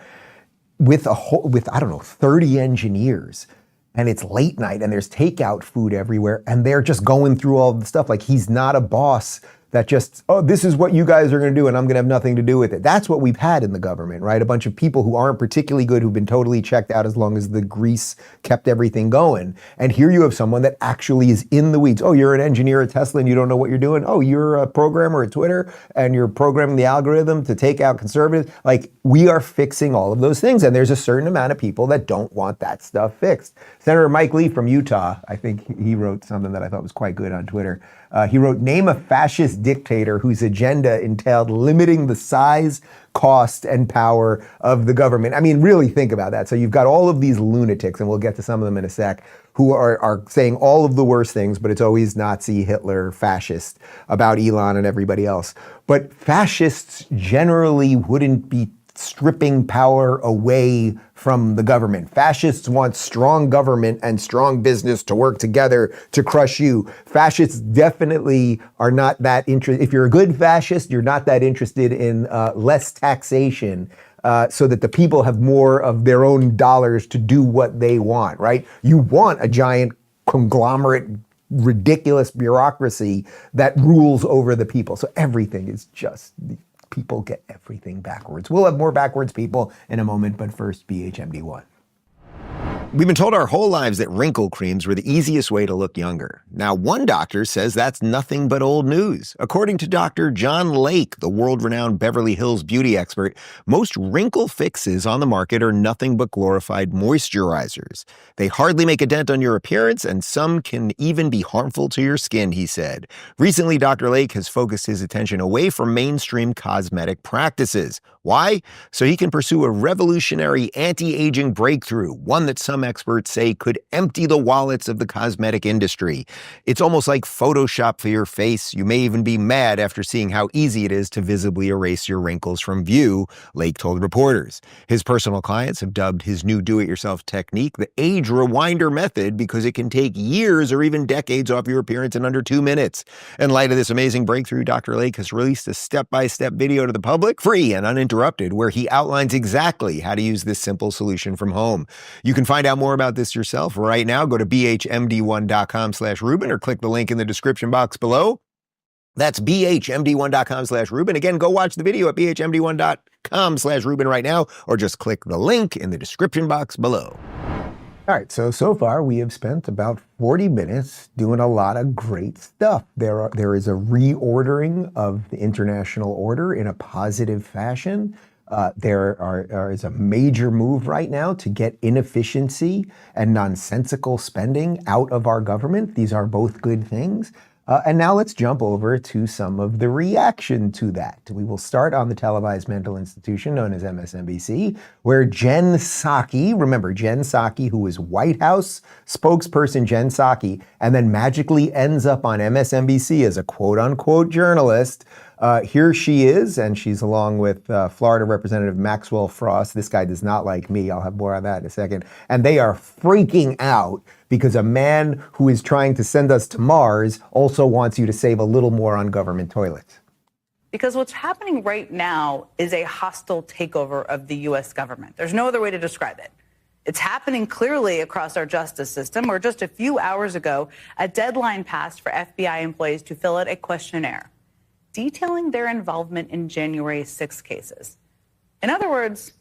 with I don't know, 30 engineers. And it's late night and there's takeout food everywhere. And they're just going through all the stuff. Like, he's not a boss that just, oh, this is what you guys are going to do and I'm going to have nothing to do with it. That's what we've had in the government, right? A bunch of people who aren't particularly good, who've been totally checked out as long as the grease kept everything going. And here you have someone that actually is in the weeds. Oh, you're an engineer at Tesla and you don't know what you're doing. Oh, you're a programmer at Twitter and you're programming the algorithm to take out conservatives. Like, we are fixing all of those things. And there's a certain amount of people that don't want that stuff fixed. Senator Mike Lee from Utah, I think he wrote something that I thought was quite good on Twitter. He wrote, name a fascist dictator whose agenda entailed limiting the size, cost, and power of the government. I mean, really think about that. So you've got all of these lunatics, and we'll get to some of them in a sec, who are saying all of the worst things, but it's always Nazi, Hitler, fascist about Elon and everybody else. But fascists generally wouldn't be stripping power away from the government. Fascists want strong government and strong business to work together to crush you. Fascists definitely are not that interested. If you're a good fascist, you're not that interested in less taxation so that the people have more of their own dollars to do what they want, right? You want a giant conglomerate, ridiculous bureaucracy that rules over the people. So everything is just... people get everything backwards. We'll have more backwards people in a moment, but first, BHMD1. We've been told our whole lives that wrinkle creams were the easiest way to look younger. Now, one doctor says that's nothing but old news. According to Dr. John Lake, the world-renowned Beverly Hills beauty expert, most wrinkle fixes on the market are nothing but glorified moisturizers. They hardly make a dent on your appearance, and some can even be harmful to your skin, he said. Recently, Dr. Lake has focused his attention away from mainstream cosmetic practices. Why? So he can pursue a revolutionary anti-aging breakthrough, one that some experts say could empty the wallets of the cosmetic industry. It's almost like Photoshop for your face. You may even be mad after seeing how easy it is to visibly erase your wrinkles from view, Lake told reporters. His personal clients have dubbed his new do-it-yourself technique the age rewinder method because it can take years or even decades off your appearance in under 2 minutes. In light of this amazing breakthrough, Dr. Lake has released a step-by-step video to the public, free and uninterrupted, Uninterrupted, where he outlines exactly how to use this simple solution from home. You can find out more about this yourself right now. Go to bhmd1.com/Rubin or click the link in the description box below. That's bhmd1.com/Rubin. Again, go watch the video at bhmd1.com/Rubin right now, or just click the link in the description box below. All right, so far we have spent about 40 minutes doing a lot of great stuff. There is a reordering of the international order in a positive fashion. There is a major move right now to get inefficiency and nonsensical spending out of our government. These are both good things. And now let's jump over to some of the reaction to that. We will start on the televised mental institution known as MSNBC, where Jen Psaki, remember Jen Psaki, who was White House spokesperson Jen Psaki, and then magically ends up on MSNBC as a quote-unquote journalist. Here she is, and she's along with Florida Representative Maxwell Frost. This guy does not like me. I'll have more on that in a second. And they are freaking out because a man who is trying to send us to Mars also wants you to save a little more on government toilets. Because what's happening right now is a hostile takeover of the U.S. government. There's no other way to describe it. It's happening clearly across our justice system, where just a few hours ago, a deadline passed for FBI employees to fill out a questionnaire detailing their involvement in January 6 cases. In other words,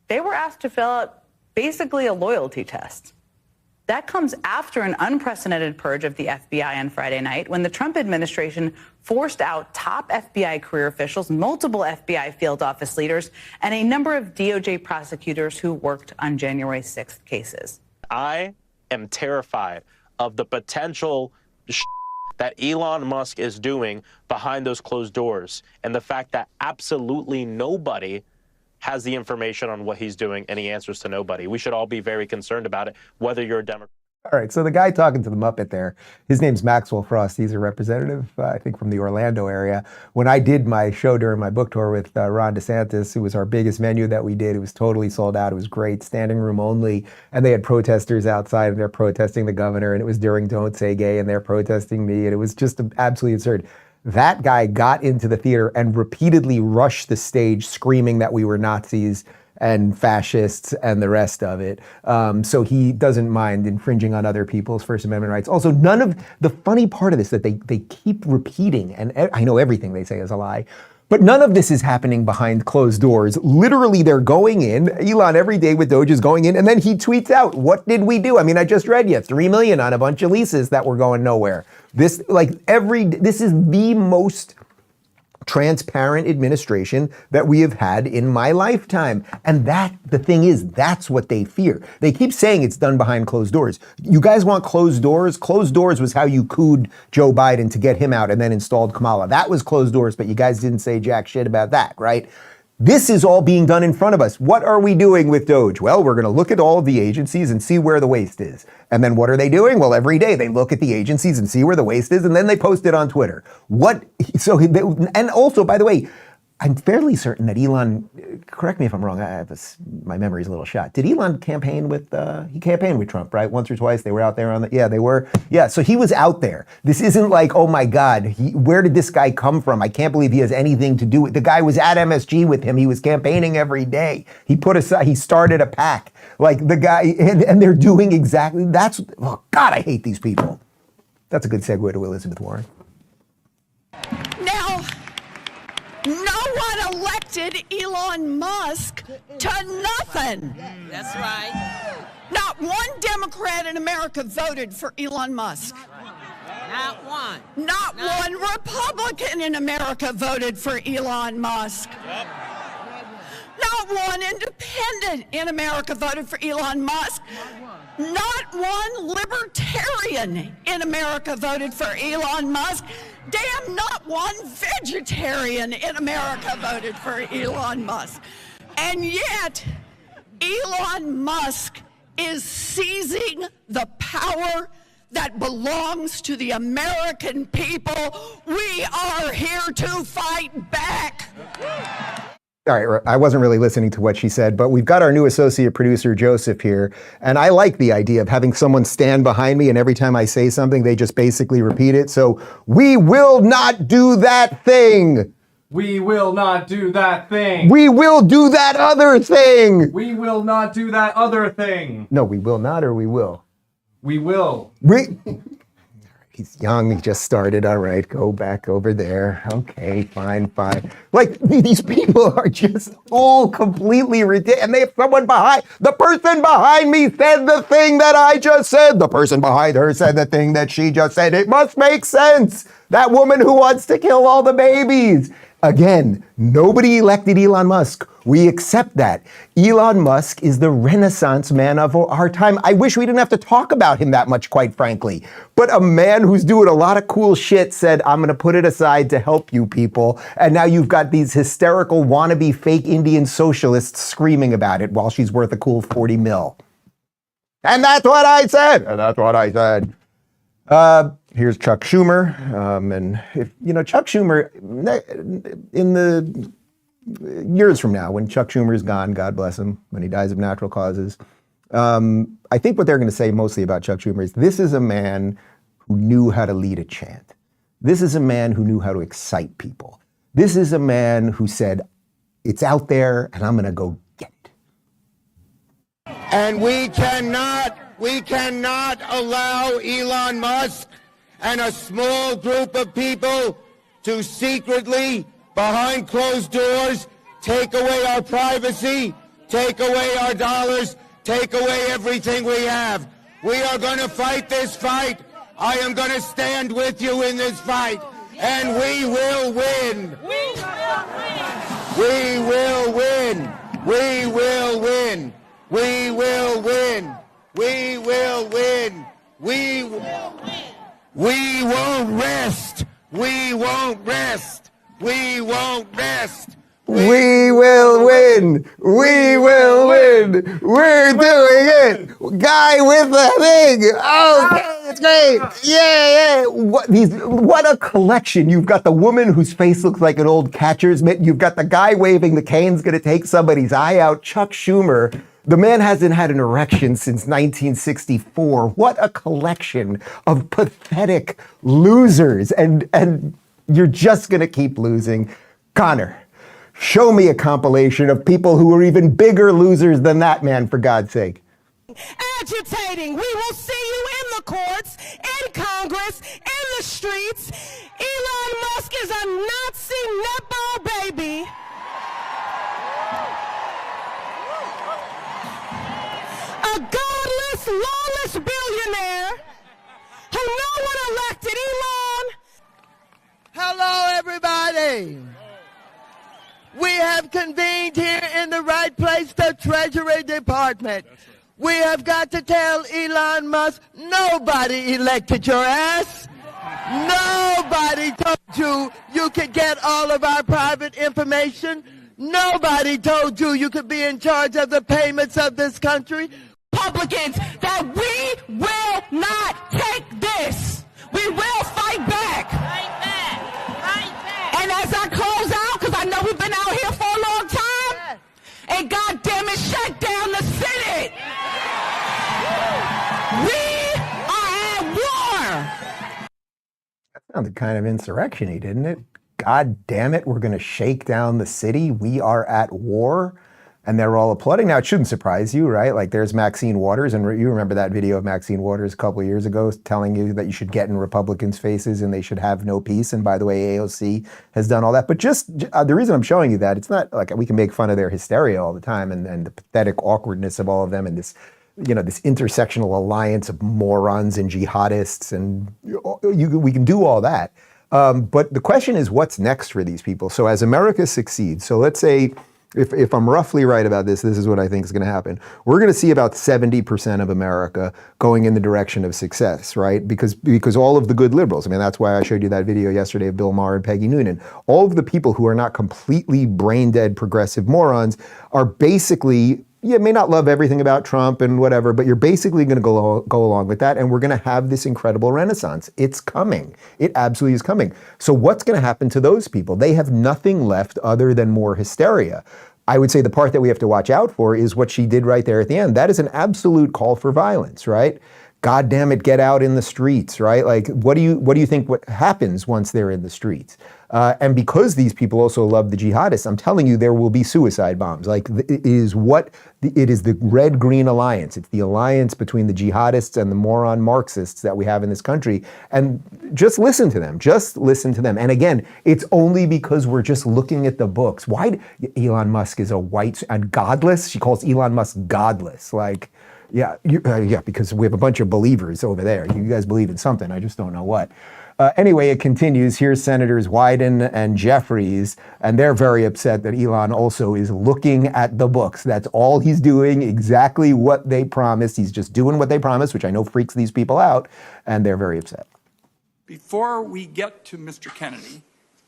they were asked to fill out basically a loyalty test. That comes after an unprecedented purge of the FBI on Friday night, when the Trump administration forced out top FBI career officials, multiple FBI field office leaders, and a number of DOJ prosecutors who worked on January 6th cases. I am terrified of the potential that Elon Musk is doing behind those closed doors, and the fact that absolutely nobody has the information on what he's doing, and he answers to nobody. We should all be very concerned about it, whether you're a Democrat. All right, so the guy talking to the Muppet there, his name's Maxwell Frost. He's a representative, I think, from the Orlando area. When I did my show during my book tour with Ron DeSantis, it was our biggest venue that we did. It was totally sold out. It was great, standing room only. And they had protesters outside, and they're protesting the governor. And it was during Don't Say Gay, and they're protesting me. And it was just absolutely absurd. That guy got into the theater and repeatedly rushed the stage screaming that we were Nazis and fascists and the rest of it. So he doesn't mind infringing on other people's First Amendment rights. Also, none of the funny part of this that they keep repeating, and I know everything they say is a lie, but none of this is happening behind closed doors. Literally, they're going in. Elon every day with DOGE is going in, and then he tweets out, what did we do? I mean, I just read you $3 million on a bunch of leases that were going nowhere. This is the most transparent administration that we have had in my lifetime. And the thing is, that's what they fear. They keep saying it's done behind closed doors. You guys want closed doors? Closed doors was how you cooed Joe Biden to get him out and then installed Kamala. That was closed doors, but you guys didn't say jack shit about that, right? This is all being done in front of us. What are we doing with DOGE? Well, we're going to look at all of the agencies and see where the waste is. And then what are they doing? Well, every day they look at the agencies and see where the waste is, and then they post it on Twitter. And also, by the way, I'm fairly certain that Elon, correct me if I'm wrong, my memory's a little shot. Did Elon campaign with, he campaigned with Trump, right? Once or twice, they were out there they were. Yeah, so he was out there. This isn't like, oh my God, where did this guy come from? I can't believe he has anything to do with, the guy was at MSG with him. He was campaigning every day. He started a PAC. Like the guy, and they're doing exactly, oh God, I hate these people. That's a good segue to Elizabeth Warren. Now, no one elected Elon Musk to nothing. That's right. Not one Democrat in America voted for Elon Musk. Not one. Not one Republican in America voted for Elon Musk. Yep. Not one independent in America voted for Elon Musk. Not one libertarian in America voted for Elon Musk. Damn, not one vegetarian in America voted for Elon Musk. And yet, Elon Musk is seizing the power that belongs to the American people. We are here to fight back. All right, I wasn't really listening to what she said, but we've got our new associate producer, Joseph, here. And I like the idea of having someone stand behind me, and every time I say something, they just basically repeat it. So we will not do that thing. We will not do that thing. We will do that other thing. We will not do that other thing. No, we will not, or we will. We will. He's young, he just started. All right, go back over there. Okay, fine. Like, these people are just all completely ridiculous. And they have someone behind. The person behind me said the thing that I just said. The person behind her said the thing that she just said. It must make sense. That woman who wants to kill all the babies. Again, nobody elected Elon Musk. We accept that. Elon Musk is the Renaissance man of our time. I wish we didn't have to talk about him that much, quite frankly. But a man who's doing a lot of cool shit said, I'm going to put it aside to help you people. And now you've got these hysterical wannabe fake Indian socialists screaming about it while she's worth a cool 40 mil. And that's what I said. Here's Chuck Schumer. And if, Chuck Schumer, in the years from now, when Chuck Schumer's gone, God bless him, when he dies of natural causes, I think what they're going to say mostly about Chuck Schumer is this is a man who knew how to lead a chant. This is a man who knew how to excite people. This is a man who said, it's out there and I'm going to go get it. And we cannot allow Elon Musk and a small group of people to secretly, behind closed doors, take away our privacy, take away our dollars, take away everything we have. We are going to fight this fight. I am going to stand with you in this fight, and we will win. We will win. We will win. We will win. We will win. We will win. We won't rest. We won't rest. We won't rest. We will win. We will win. We're doing it. Guy with the thing. Okay, it's great. Yeah. What a collection. You've got the woman whose face looks like an old catcher's mitt. You've got the guy waving the cane's going to take somebody's eye out. Chuck Schumer. The man hasn't had an erection since 1964. What a collection of pathetic losers. And you're just going to keep losing. Connor, show me a compilation of people who are even bigger losers than that man, for God's sake. Agitating. We will see you in the courts, in Congress, in the streets. Elon Musk is a Nazi netball baby. A godless, lawless billionaire who no one elected. Elon. Hello, everybody. We have convened here in the right place, the Treasury Department. We have got to tell Elon Musk, nobody elected your ass. Nobody told you could get all of our private information. Nobody told you could be in charge of the payments of this country. Republicans, that we will not take this. We will fight back. Fight back. Fight back. And as I close out, because I know we've been out here for a long time, and God damn it, shut down the Senate. We are at war. That sounded kind of insurrection-y, didn't it? God damn it, we're going to shake down the city. We are at war. And they're all applauding. Now, it shouldn't surprise you, right? Like, there's Maxine Waters, and you remember that video of Maxine Waters a couple of years ago telling you that you should get in Republicans' faces and they should have no peace. And by the way, AOC has done all that. But just the reason I'm showing you that, it's not like we can make fun of their hysteria all the time and the pathetic awkwardness of all of them and this, this intersectional alliance of morons and jihadists, and we can do all that. But the question is, what's next for these people? So as America succeeds, so let's say, if I'm roughly right about this is what I think is going to happen. We're going to see about 70% of America going in the direction of success, right? Because all of the good liberals, that's why I showed you that video yesterday of Bill Maher and Peggy Noonan. All of the people who are not completely brain dead progressive morons are basically, you may not love everything about Trump and whatever, but you're basically going to go along with that, and we're going to have this incredible renaissance. It's coming. It absolutely is coming. So what's going to happen to those people? They have nothing left other than more hysteria. I would say the part that we have to watch out for is what she did right there at the end. That is an absolute call for violence, right? God damn it, get out in the streets, right? Like, what do you think what happens once they're in the streets? And because these people also love the jihadists, I'm telling you, there will be suicide bombs. Like, it is the red-green alliance. It's the alliance between the jihadists and the moron Marxists that we have in this country. And just listen to them. Just listen to them. And again, it's only because we're just looking at the books. Why? Elon Musk is a white and godless. She calls Elon Musk godless. Like, yeah, because we have a bunch of believers over there. You guys believe in something. I just don't know what. Anyway, it continues. Here's Senators Wyden and Jeffries, and they're very upset that Elon also is looking at the books. That's all he's doing, exactly what they promised. He's just doing what they promised, which I know freaks these people out, and they're very upset. Before we get to Mr. Kennedy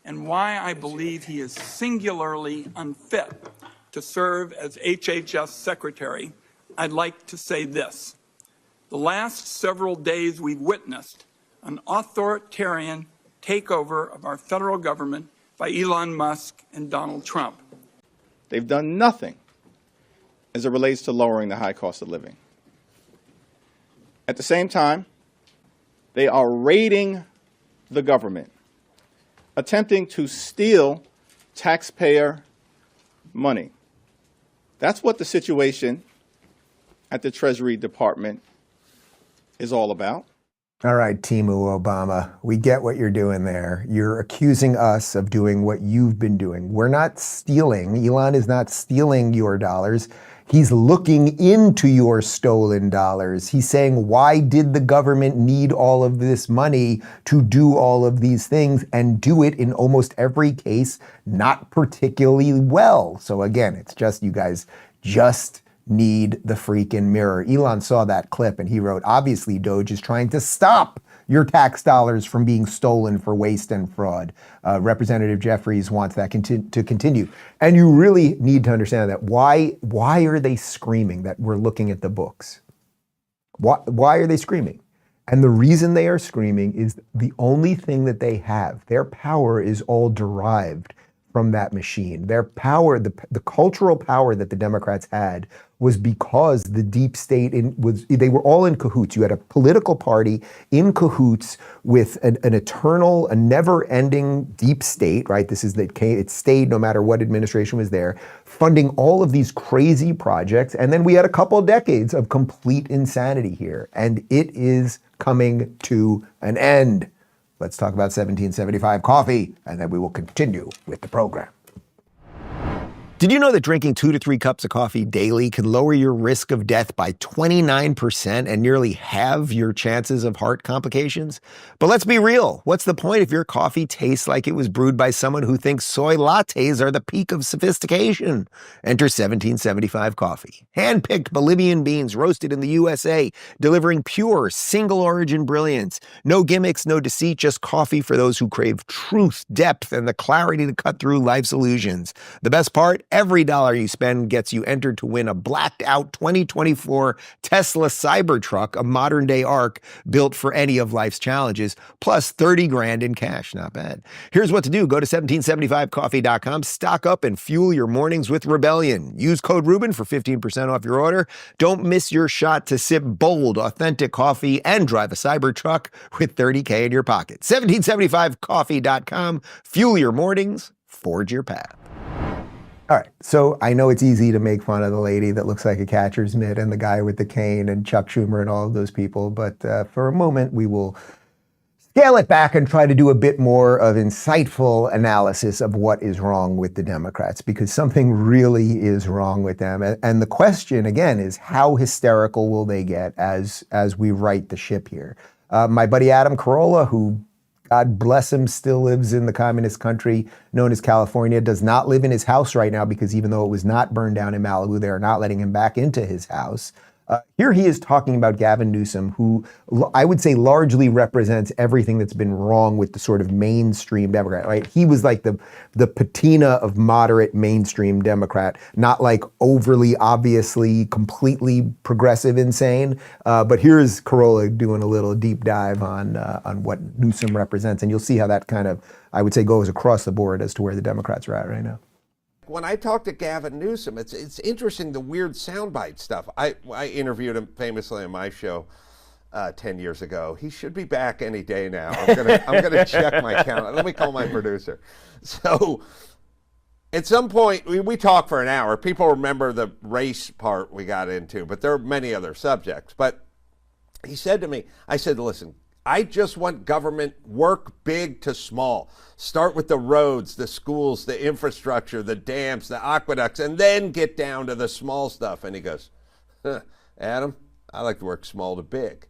and why I believe he is singularly unfit to serve as HHS Secretary, I'd like to say this. The last several days we've witnessed an authoritarian takeover of our federal government by Elon Musk and Donald Trump. They've done nothing as it relates to lowering the high cost of living. At the same time, they are raiding the government, attempting to steal taxpayer money. That's what the situation at the Treasury Department is all about. All right, Timu Obama, we get what you're doing there. You're accusing us of doing what you've been doing. We're not stealing. Elon is not stealing your dollars. He's looking into your stolen dollars. He's saying, why did the government need all of this money to do all of these things and do it in almost every case not particularly well? So again, it's just you guys just need the freaking mirror. Elon saw that clip and he wrote, obviously DOGE is trying to stop your tax dollars from being stolen for waste and fraud. Representative Jeffries wants that to continue. And you really need to understand that. Why are they screaming that we're looking at the books? Why are they screaming? And the reason they are screaming is the only thing that they have, their power is all derived from that machine. Their power, the cultural power that the Democrats had was because the deep state they were all in cahoots. You had a political party in cahoots with an eternal, a never-ending deep state, right? It stayed no matter what administration was there, funding all of these crazy projects. And then we had a couple of decades of complete insanity here. And it is coming to an end. Let's talk about 1775 coffee, and then we will continue with the program. Did you know that drinking 2 to 3 cups of coffee daily can lower your risk of death by 29% and nearly halve your chances of heart complications? But let's be real. What's the point if your coffee tastes like it was brewed by someone who thinks soy lattes are the peak of sophistication? Enter 1775 coffee. Hand-picked Bolivian beans roasted in the USA, delivering pure, single-origin brilliance. No gimmicks, no deceit, just coffee for those who crave truth, depth, and the clarity to cut through life's illusions. The best part? Every dollar you spend gets you entered to win a blacked-out 2024 Tesla Cybertruck, a modern-day ARC built for any of life's challenges, plus 30 grand in cash. Not bad. Here's what to do. Go to 1775coffee.com, stock up, and fuel your mornings with rebellion. Use code Rubin for 15% off your order. Don't miss your shot to sip bold, authentic coffee and drive a Cybertruck with $30K in your pocket. 1775coffee.com. Fuel your mornings. Forge your path. All right, so I know it's easy to make fun of the lady that looks like a catcher's mitt and the guy with the cane and Chuck Schumer and all of those people, but for a moment we will scale it back and try to do a bit more of insightful analysis of what is wrong with the Democrats, because something really is wrong with them. And the question, again, is how hysterical will they get as we right the ship here? My buddy Adam Carolla, who God bless him, still lives in the communist country known as California, does not live in his house right now because even though it was not burned down in Malibu, they are not letting him back into his house. Here he is talking about Gavin Newsom, who I would say largely represents everything that's been wrong with the sort of mainstream Democrat, right? He was like the patina of moderate mainstream Democrat, not like overly, obviously, completely progressive insane. But here's Carolla doing a little deep dive on what Newsom represents. And you'll see how that kind of, I would say, goes across the board as to where the Democrats are at right now. When I talk to Gavin Newsom, it's interesting, the weird soundbite stuff. I interviewed him famously on my show 10 years ago. He should be back any day now. I'm gonna check my calendar. Let me call my producer. So at some point, we talked for an hour. People remember the race part we got into, but there are many other subjects. But he said to me, I said, listen, I just want government work big to small. Start with the roads, the schools, the infrastructure, the dams, the aqueducts, and then get down to the small stuff. And he goes, Adam, I like to work small to big.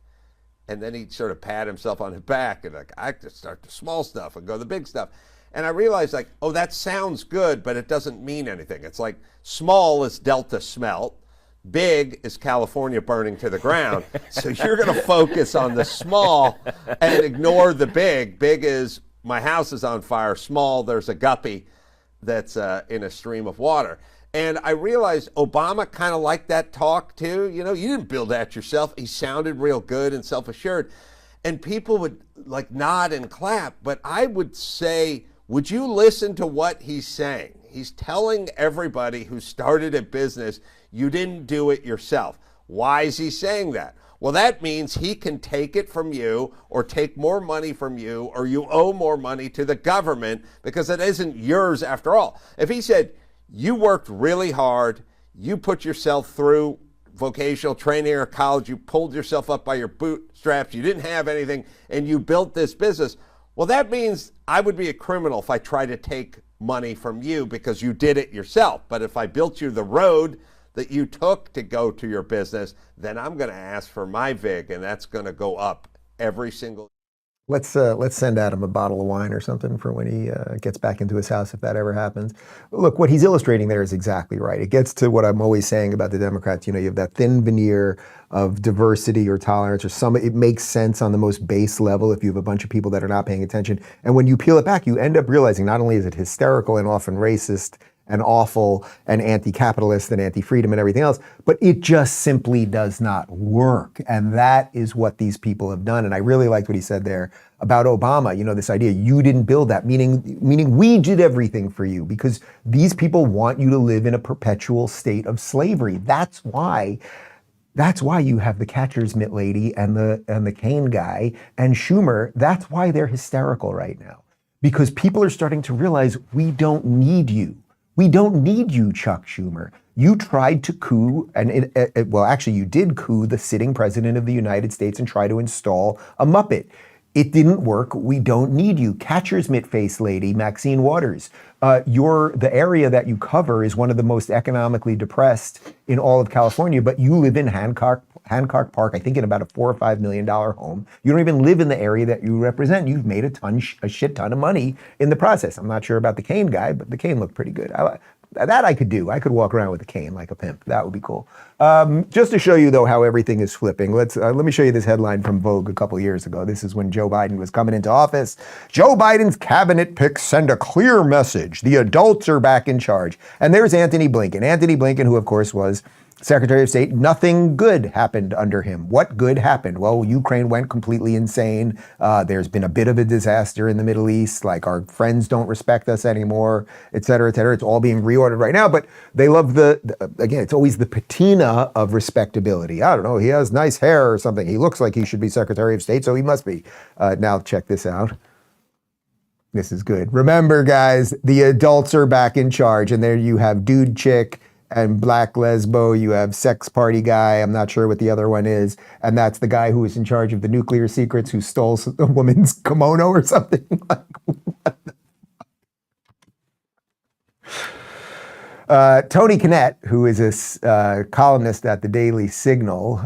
And then he'd sort of pat himself on the back and like, I have to start the small stuff and go to the big stuff. And I realized like, oh, that sounds good, but it doesn't mean anything. It's like small is Delta smelt. Big is California burning to the ground. So you're going to focus on the small and ignore the big. Big is my house is on fire. Small, there's a guppy that's in a stream of water. And I realized Obama kind of liked that talk too. You know, you didn't build that yourself. He sounded real good and self-assured. And people would like nod and clap. But I would say, would you listen to what he's saying? He's telling everybody who started a business, you didn't do it yourself. Why is he saying that? Well, that means he can take it from you or take more money from you or you owe more money to the government because it isn't yours after all. If he said, you worked really hard, you put yourself through vocational training or college, you pulled yourself up by your bootstraps, you didn't have anything, and you built this business, well, that means I would be a criminal if I try to take money from you because you did it yourself. But if I built you the road that you took to go to your business, then I'm going to ask for my VIG, and that's going to go up every single. Let's send Adam a bottle of wine or something for when he gets back into his house, if that ever happens. Look, what he's illustrating there is exactly right. It gets to what I'm always saying about the Democrats. You know, you have that thin veneer of diversity or tolerance or it makes sense on the most base level if you have a bunch of people that are not paying attention. And when you peel it back, you end up realizing not only is it hysterical and often racist and awful and anti-capitalist and anti-freedom and everything else, but it just simply does not work. And that is what these people have done. And I really liked what he said there about Obama, you know, this idea, you didn't build that, meaning we did everything for you because these people want you to live in a perpetual state of slavery. That's why you have the catcher's mitt lady and the cane guy and Schumer. That's why they're hysterical right now, because people are starting to realize we don't need you. We don't need you, Chuck Schumer. You tried to coup, and actually you did coup the sitting president of the United States and try to install a Muppet. It didn't work. We don't need you. Catcher's mitt face lady, Maxine Waters. The area that you cover is one of the most economically depressed in all of California, but you live in Hancock Park, I think in about a $4 or $5 million home. You don't even live in the area that you represent. You've made a shit ton of money in the process. I'm not sure about the cane guy, but the cane looked pretty good. That I could do. I could walk around with a cane like a pimp. That would be cool. Just to show you, though, how everything is flipping, let me show you this headline from Vogue a couple years ago. This is when Joe Biden was coming into office. Joe Biden's cabinet picks send a clear message. The adults are back in charge. And there's Antony Blinken. Antony Blinken, who, of course, was Secretary of State. Nothing good happened under him. What good happened? Well, Ukraine went completely insane. There's been a bit of a disaster in the Middle East, like our friends don't respect us anymore, et cetera, et cetera. It's all being reordered right now, but they love again, it's always the patina of respectability. I don't know, he has nice hair or something. He looks like he should be Secretary of State, so he must be. Now check this out. This is good. Remember, guys, the adults are back in charge, and there you have dude chick and black lesbo, you have sex party guy, I'm not sure what the other one is, and that's the guy who was in charge of the nuclear secrets who stole a woman's kimono or something. Tony Kinnett, who is a columnist at the Daily Signal,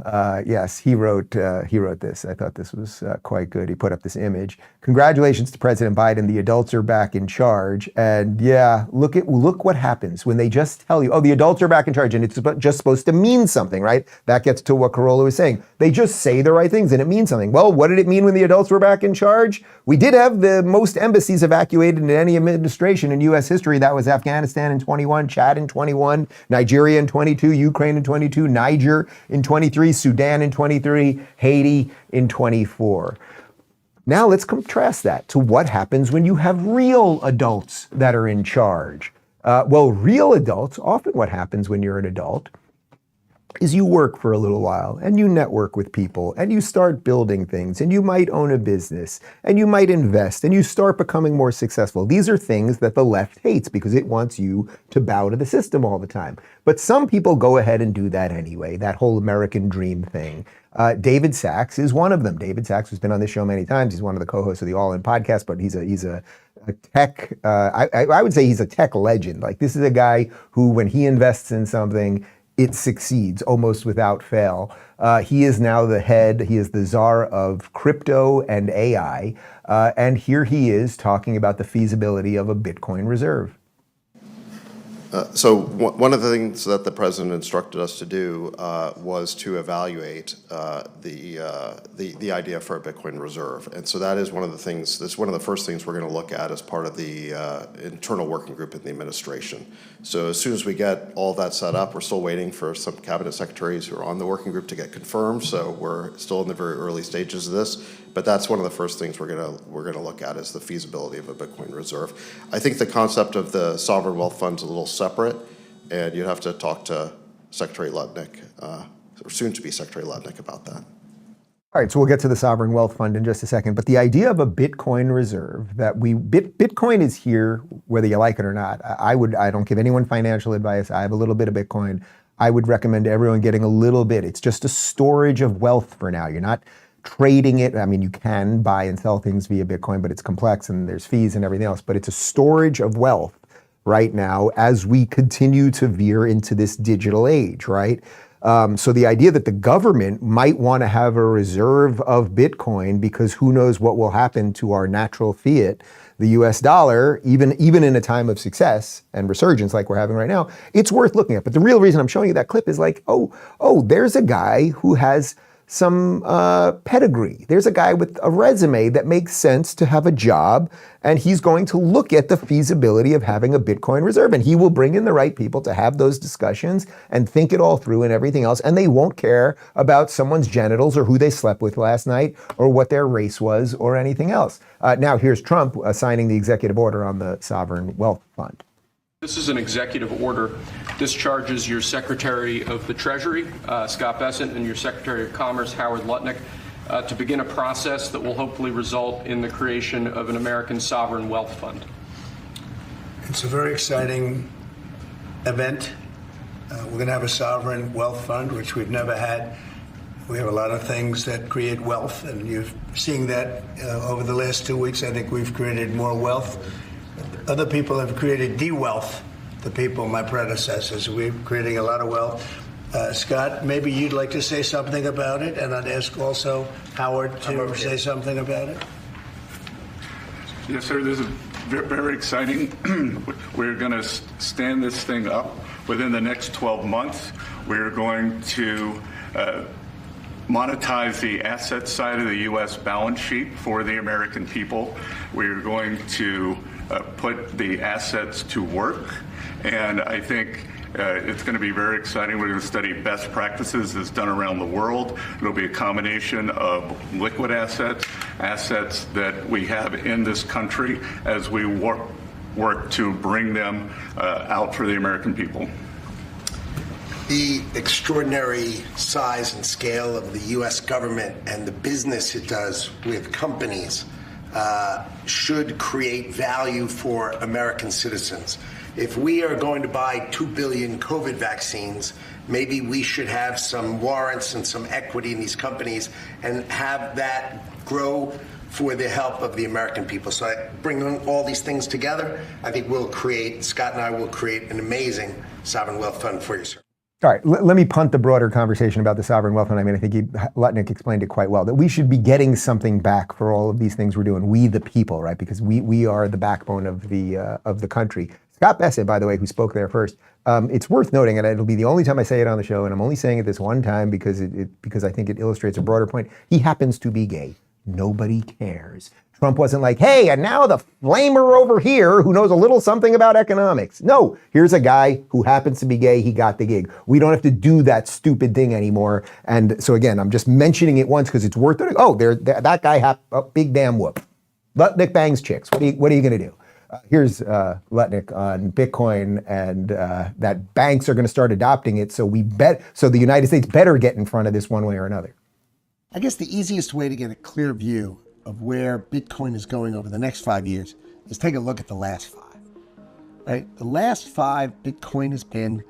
yes, he wrote this. I thought this was quite good. He put up this image. Congratulations to President Biden. The adults are back in charge. And yeah, look what happens when they just tell you, oh, the adults are back in charge, and it's just supposed to mean something, right? That gets to what Carolla was saying. They just say the right things and it means something. Well, what did it mean when the adults were back in charge? We did have the most embassies evacuated in any administration in U.S. history. That was Afghanistan in 21, Chad in 21, Nigeria in 22, Ukraine in 22, Niger in 23, Sudan in 23, Haiti in 24. Now let's contrast that to what happens when you have real adults that are in charge. Well, real adults, often what happens when you're an adult is you work for a little while and you network with people and you start building things and you might own a business and you might invest and you start becoming more successful. These are things that the left hates because it wants you to bow to the system all the time. But some people go ahead and do that anyway, that whole American dream thing. David Sachs is one of them. David Sachs has been on this show many times. He's one of the co-hosts of the All In podcast, but he's a tech, I would say he's a tech legend. Like, this is a guy who, when he invests in something, it succeeds almost without fail. He is now the head, he is the czar of crypto and AI. And here he is talking about the feasibility of a Bitcoin reserve. So one of the things that the president instructed us to do was to evaluate the idea for a Bitcoin reserve, and so that is one of the things. That's one of the first things we're going to look at as part of the internal working group in the administration. So as soon as we get all that set up, we're still waiting for some cabinet secretaries who are on the working group to get confirmed. So we're still in the very early stages of this. But that's one of the first things we're gonna look at is the feasibility of a Bitcoin reserve. I think the concept of the sovereign wealth fund is a little separate, and you'd have to talk to Secretary Lutnick, or soon to be Secretary Lutnick, about that. All right, so we'll get to the sovereign wealth fund in just a second. But the idea of a Bitcoin reserve, that Bitcoin is here whether you like it or not. I don't give anyone financial advice. I have a little bit of Bitcoin. I would recommend everyone getting a little bit. It's just a storage of wealth for now. You're not trading it. I mean, you can buy and sell things via Bitcoin, but it's complex and there's fees and everything else. But it's a storage of wealth right now as we continue to veer into this digital age, right? So the idea that the government might want to have a reserve of Bitcoin because who knows what will happen to our natural fiat, the US dollar, even in a time of success and resurgence like we're having right now, it's worth looking at. But the real reason I'm showing you that clip is like, oh, there's a guy who has some pedigree. There's a guy with a resume that makes sense to have a job, and he's going to look at the feasibility of having a Bitcoin reserve, and he will bring in the right people to have those discussions and think it all through and everything else, and they won't care about someone's genitals or who they slept with last night or what their race was or anything else. Now here's Trump signing the executive order on the sovereign wealth fund. This is an executive order. Discharges your Secretary of the Treasury, Scott Bessent, and your Secretary of Commerce, Howard Lutnick, to begin a process that will hopefully result in the creation of an American sovereign wealth fund. It's a very exciting event. We're going to have a sovereign wealth fund, which we've never had. We have a lot of things that create wealth, and you're seeing that over the last 2 weeks. I think we've created more wealth. Other people have created de-wealth, the people, my predecessors. We're creating a lot of wealth. Scott, maybe you'd like to say something about it, and I'd ask also Howard to say something about it. Yes, sir. This is very exciting. We're going to stand this thing up within the next 12 months. We're going to monetize the asset side of the U.S. balance sheet for the American people. We're going to put the assets to work, and I think it's going to be very exciting. We're going to study best practices as done around the world. It'll be a combination of liquid assets, assets that we have in this country as we work to bring them out for the American people. The extraordinary size and scale of the U.S. government and the business it does with companies should create value for American citizens. If we are going to buy 2 billion COVID vaccines, maybe we should have some warrants and some equity in these companies and have that grow for the help of the American people. So I bring all these things together. I think Scott and I will create an amazing sovereign wealth fund for you, sir. All right, let me punt the broader conversation about the sovereign wealth fund. I mean, I think Lutnick explained it quite well, that we should be getting something back for all of these things we're doing, we the people, right? Because we are the backbone of the country. Scott Bessent, by the way, who spoke there first, it's worth noting, and it'll be the only time I say it on the show, and I'm only saying it this one time because I think it illustrates a broader point. He happens to be gay. Nobody cares. Trump wasn't like, hey, and now the flamer over here who knows a little something about economics. No, here's a guy who happens to be gay. He got the gig. We don't have to do that stupid thing anymore. And so again, I'm just mentioning it once because it's worth it. Oh, that guy, big damn whoop. Lutnick bangs chicks. What are you going to do? Here's Lutnick on Bitcoin and that banks are going to start adopting it. So the United States better get in front of this one way or another. I guess the easiest way to get a clear view of where Bitcoin is going over the next 5 years is take a look at the last 5. Right? The last 5, Bitcoin has been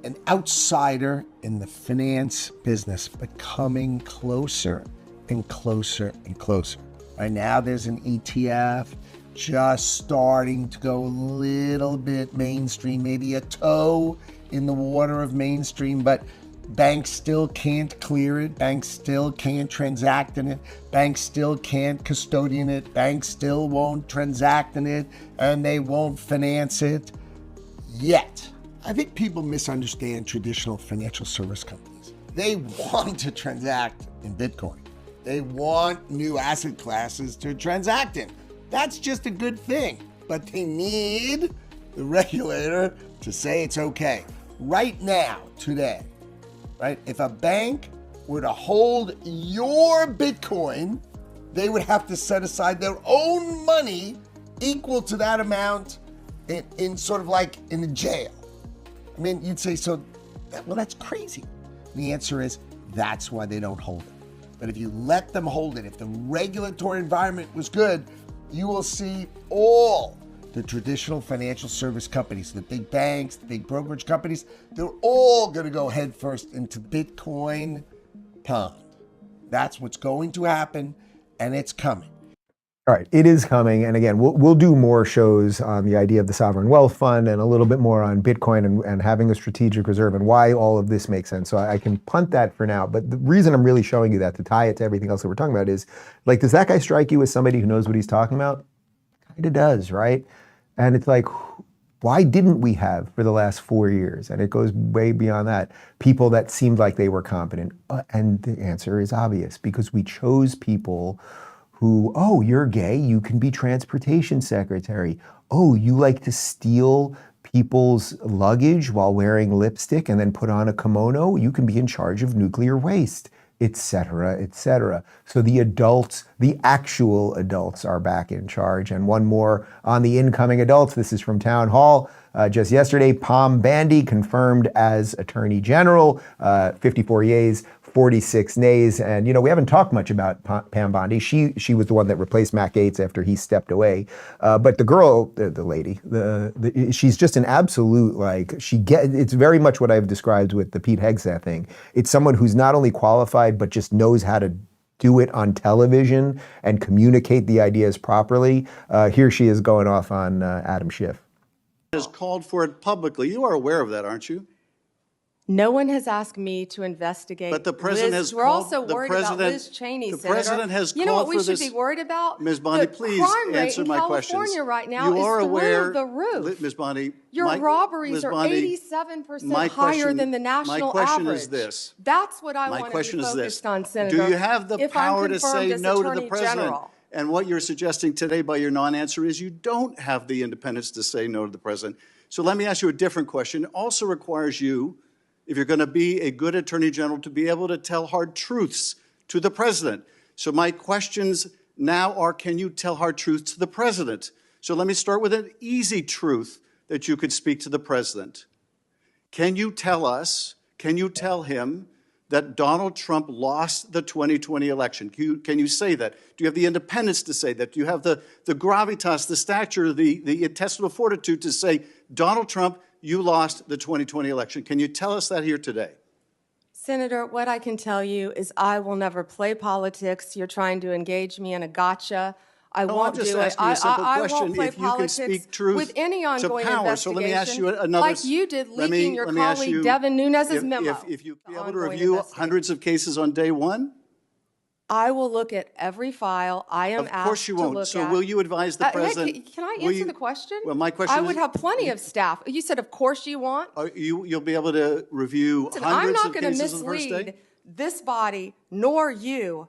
an outsider in the finance business, but coming closer and closer and closer. Right now, there's an ETF just starting to go a little bit mainstream, maybe a toe in the water of mainstream, but banks still can't clear it. Banks still can't transact in it. Banks still can't custodian it. Banks still won't transact in it, and they won't finance it yet. I think people misunderstand traditional financial service companies. They want to transact in Bitcoin. They want new asset classes to transact in. That's just a good thing, but they need the regulator to say it's okay. Right now, today, right? If a bank were to hold your Bitcoin, they would have to set aside their own money equal to that amount in sort of like in a jail. I mean, you'd say, well, that's crazy. And the answer is, that's why they don't hold it. But if you let them hold it, if the regulatory environment was good, you will see all the traditional financial service companies, the big banks, the big brokerage companies, they're all going to go headfirst into Bitcoin pond. That's what's going to happen, and it's coming. All right, it is coming. And again, we'll do more shows on the idea of the sovereign wealth fund and a little bit more on Bitcoin and having a strategic reserve and why all of this makes sense. So I can punt that for now. But the reason I'm really showing you that to tie it to everything else that we're talking about is, like, does that guy strike you as somebody who knows what he's talking about? Kind of does, right? And it's like, why didn't we have for the last 4 years? And it goes way beyond that. People that seemed like they were competent. And the answer is obvious, because we chose people who, oh, you're gay, you can be transportation secretary. Oh, you like to steal people's luggage while wearing lipstick and then put on a kimono, you can be in charge of nuclear waste, et cetera, et cetera. So the adults, the actual adults are back in charge. And one more on the incoming adults. This is from Town Hall. Just yesterday, Pam Bondi confirmed as Attorney General, 54 yeas, 46 nays. And, you know, we haven't talked much about Pam Bondi. She was the one that replaced Matt Gaetz after he stepped away. But the girl, the lady, she's just an absolute, like, it's very much what I've described with the Pete Hegseth thing. It's someone who's not only qualified, but just knows how to do it on television and communicate the ideas properly. Here she is going off on Adam Schiff. Has called for it publicly. You are aware of that, aren't you? No one has asked me to investigate. But the president Liz. has We're called, also worried about Liz Cheney, the Senator. president has you know called what we for should this. be worried about? Ms. Bondi, the please crime rate answer in my California questions. right now you are is aware, through the roof. Ms. Bondi, Your robberies Ms. are Bondi, 87% higher than the national my question average. is this. That's what I my want to question be is focused this. on, Senator. Do you have the if power I'm to say as no to Attorney the president? General. And what you're suggesting today by your non-answer is you don't have the independence to say no to the president. So let me ask you a different question. It also requires you, if you're going to be a good attorney general, to be able to tell hard truths to the president. So my questions now are, can you tell hard truths to the president? So let me start with an easy truth that you could speak to the president. Can you tell us, can you tell him that Donald Trump lost the 2020 election? Can you say that? Do you have the independence to say that? Do you have the gravitas, the stature, the intestinal fortitude to say, Donald Trump, you lost the 2020 election? Can you tell us that here today? Senator, what I can tell you is I will never play politics. You're trying to engage me in a gotcha. I won't do it. I'm just asking you a simple question. Won't play if you can speak truth with any ongoing to power. investigation, So let me ask you another. like you did leaking your colleague Devin Nunes's memo. If you be able to review hundreds of cases on day one? I will look at every file I am asked to look at. Of course you won't. So will you advise the president? Hey, can I answer the question? Well, my question is... I would have plenty of staff. You said, of course you want? You'll be able to review hundreds of cases on the first day? I'm not going to mislead this body, nor you.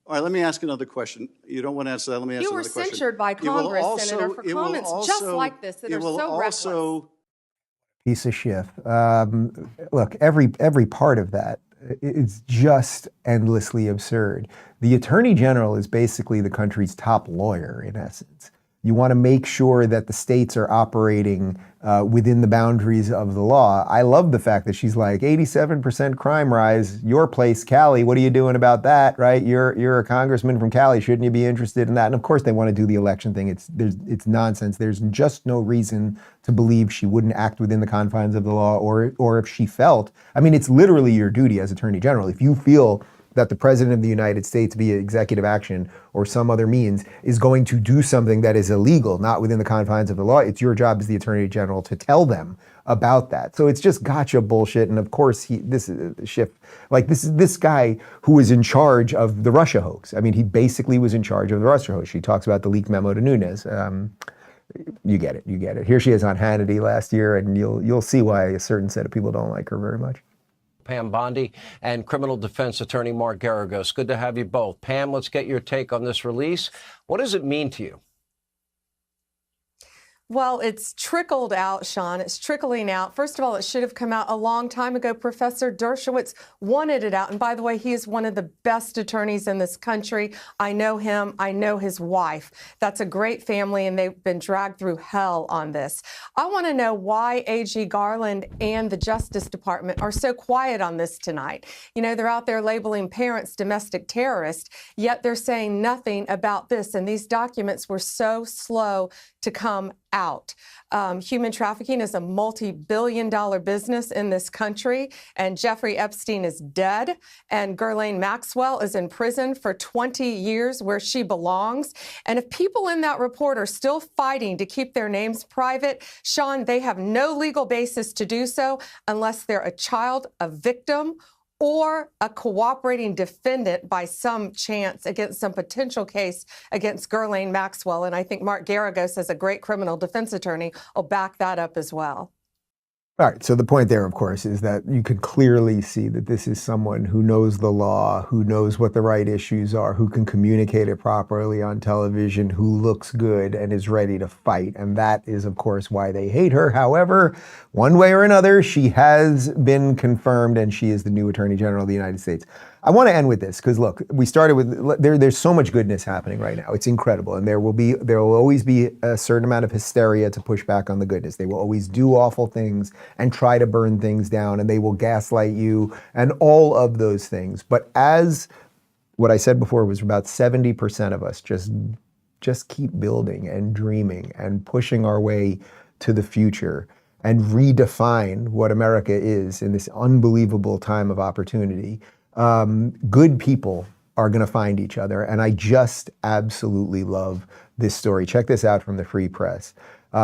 All right, let me ask another question. You don't want to answer that. Let me ask another question. You were censured by Congress, Senator, for comments just like this that are so reckless. Piece of Schiff. Look, every part of that is just endlessly absurd. The Attorney General is basically the country's top lawyer, in essence. You want to make sure that the states are operating within the boundaries of the law. I love the fact that she's like, 87% crime rise, your place, Cali, what are you doing about that, right? You're a congressman from Cali, shouldn't you be interested in that? And of course they want to do the election thing. It's nonsense. There's just no reason to believe she wouldn't act within the confines of the law, or if she felt, I mean, it's literally your duty as Attorney General. If you feel that the President of the United States, via executive action or some other means, is going to do something that is illegal, not within the confines of the law, it's your job as the Attorney General to tell them about that. So it's just gotcha bullshit. And of course, this is Schiff, like this guy who was in charge of the Russia hoax. I mean, he basically was in charge of the Russia hoax. She talks about the leaked memo to Nunes. You get it. Here she is on Hannity last year, and you'll see why a certain set of people don't like her very much. Pam Bondi and criminal defense attorney Mark Garagos. Good to have you both. Pam, let's get your take on this release. What does it mean to you? Well, it's trickled out, Sean. It's trickling out. First of all, it should have come out a long time ago. Professor Dershowitz wanted it out. And by the way, he is one of the best attorneys in this country. I know him. I know his wife. That's a great family, and they've been dragged through hell on this. I want to know why AG Garland and the Justice Department are so quiet on this tonight. You know, they're out there labeling parents domestic terrorists, yet they're saying nothing about this. And these documents were so slow to come out. Human trafficking is a multi-billion-dollar business in this country, and Jeffrey Epstein is dead, and Ghislaine Maxwell is in prison for 20 years where she belongs. And if people in that report are still fighting to keep their names private, Sean, they have no legal basis to do so unless they're a child, a victim, or a cooperating defendant by some chance against some potential case against Ghislaine Maxwell. And I think Mark Garagos, as a great criminal defense attorney, will back that up as well. All right, so the point there, of course, is that you could clearly see that this is someone who knows the law, who knows what the right issues are, who can communicate it properly on television, who looks good and is ready to fight. And that is, of course, why they hate her. However, one way or another, she has been confirmed, and she is the new Attorney General of the United States. I want to end with this because, look, we started with, there's so much goodness happening right now. It's incredible. And there will always be a certain amount of hysteria to push back on the goodness. They will always do awful things and try to burn things down, and they will gaslight you and all of those things. But as what I said before was about 70% of us just keep building and dreaming and pushing our way to the future and redefine what America is in this unbelievable time of opportunity. Good people are going to find each other. And I just absolutely love this story. Check this out from the Free Press.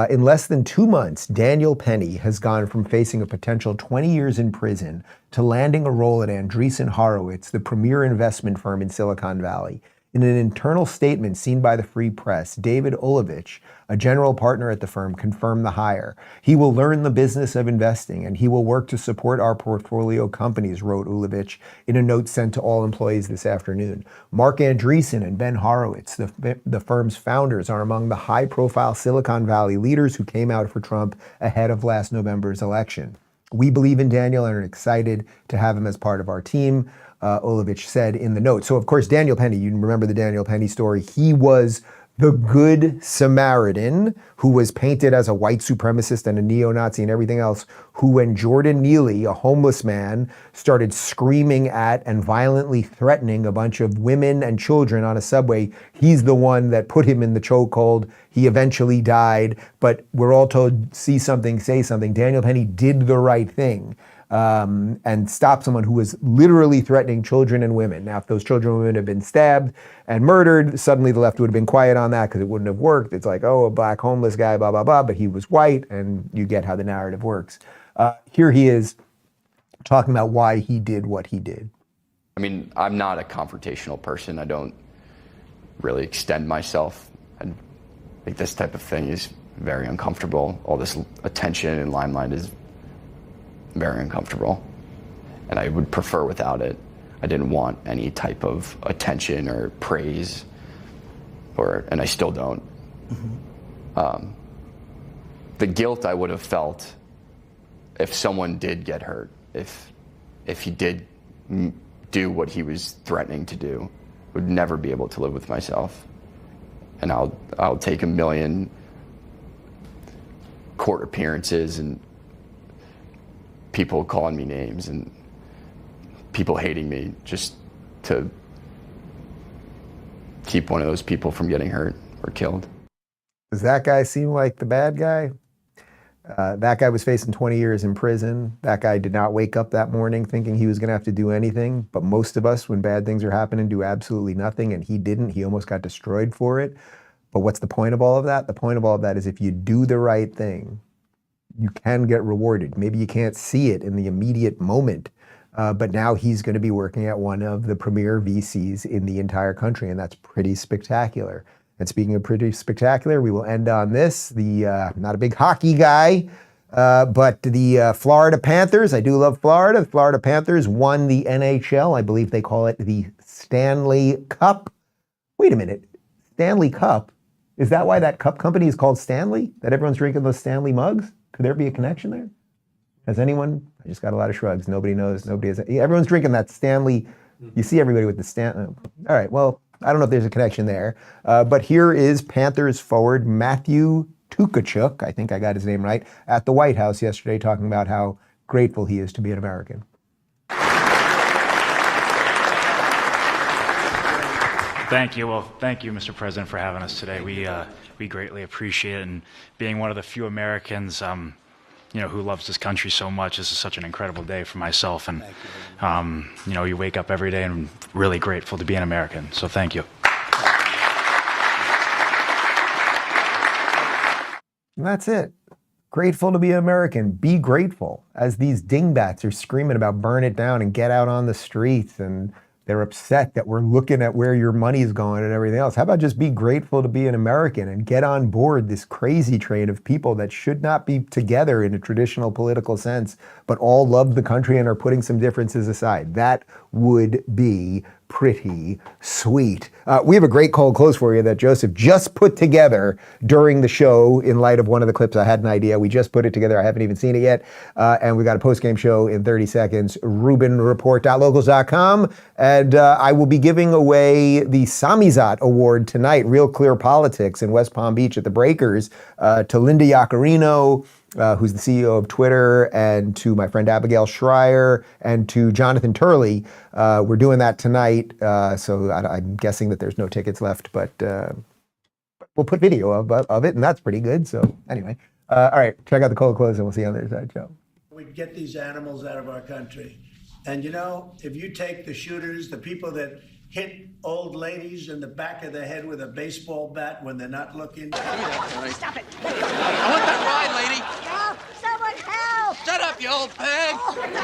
In less than 2 months, Daniel Penny has gone from facing a potential 20 years in prison to landing a role at Andreessen Horowitz, the premier investment firm in Silicon Valley. In an internal statement seen by the Free Press, David Ulovich, a general partner at the firm, confirmed the hire. He will learn the business of investing, and he will work to support our portfolio companies, wrote Ulovich in a note sent to all employees this afternoon. Mark Andreessen and Ben Horowitz, the firm's founders, are among the high-profile Silicon Valley leaders who came out for Trump ahead of last November's election. We believe in Daniel and are excited to have him as part of our team, Ulovich said in the note. So, of course, Daniel Penny, you remember the Daniel Penny story. He was the good Samaritan who was painted as a white supremacist and a neo-Nazi and everything else, who, when Jordan Neely, a homeless man, started screaming at and violently threatening a bunch of women and children on a subway, he's the one that put him in the chokehold. He eventually died, but we're all told, see something, say something. Daniel Penny did the right thing. And stop someone who was literally threatening children and women. Now, if those children and women had been stabbed and murdered, suddenly the left would have been quiet on that because it wouldn't have worked. It's like, oh, a black homeless guy, blah, blah, blah, but he was white, and you get how the narrative works. Here he is talking about why he did what he did. I mean, I'm not a confrontational person. I don't really extend myself. I think this type of thing is very uncomfortable. All this attention and limelight is very uncomfortable, and I would prefer without it. I didn't want any type of attention or praise, and I still don't. Mm-hmm. The guilt I would have felt if someone did get hurt, if he did do what he was threatening to do, would never be able to live with myself. and I'll take 1 million court appearances and people calling me names and people hating me just to keep one of those people from getting hurt or killed. Does that guy seem like the bad guy? That guy was facing 20 years in prison. That guy did not wake up that morning thinking he was going to have to do anything. But most of us, when bad things are happening, do absolutely nothing. And he didn't. He almost got destroyed for it. But what's the point of all of that? The point of all of that is if you do the right thing, you can get rewarded. Maybe you can't see it in the immediate moment. But now he's going to be working at one of the premier VCs in the entire country. And that's pretty spectacular. And speaking of pretty spectacular, we will end on this. Not a big hockey guy, but the Florida Panthers, I do love Florida. The Florida Panthers won the NHL. I believe they call it the Stanley Cup. Wait a minute. Stanley Cup? Is that why that cup company is called Stanley? That everyone's drinking those Stanley mugs? Could there be a connection there? Has anyone? I just got a lot of shrugs. Nobody knows. Nobody has. Everyone's drinking that Stanley. You see everybody with the Stanley. All right, well, I don't know if there's a connection there, but here is Panthers forward Matthew Tkachuk, I think I got his name right, at the White House yesterday talking about how grateful he is to be an American. Thank you. Well, thank you, Mr. President, for having us today. We greatly appreciate it, and being one of the few Americans who loves this country so much. This is such an incredible day for myself, and you wake up every day and I'm really grateful to be an American. So thank you. And that's it. Grateful to be an American. Be grateful. As these dingbats are screaming about burn it down and get out on the streets, and they're upset that we're looking at where your money is going and everything else. How about just be grateful to be an American and get on board this crazy train of people that should not be together in a traditional political sense, but all love the country and are putting some differences aside. That would be pretty sweet. We have a great cold close for you that Joseph just put together during the show in light of one of the clips. I had an idea. We just put it together. I haven't even seen it yet. And we got a post-game show in 30 seconds. RubinReport.locals.com. And I will be giving away the Samizdat Award tonight, Real Clear Politics in West Palm Beach at the Breakers, to Linda Yaccarino, who's the CEO of Twitter, and to my friend Abigail Schreier, and to Jonathan Turley. We're doing that tonight, so I'm guessing that there's no tickets left, but we'll put video of it, and that's pretty good. So anyway, all right, check out the cold close, and we'll see you on the other side, Joe. We get these animals out of our country. And if you take the shooters, the people that hit old ladies in the back of the head with a baseball bat when they're not looking. Stop it! I want that ride, lady. Help! Someone help! Shut up, you old pig! Oh, no.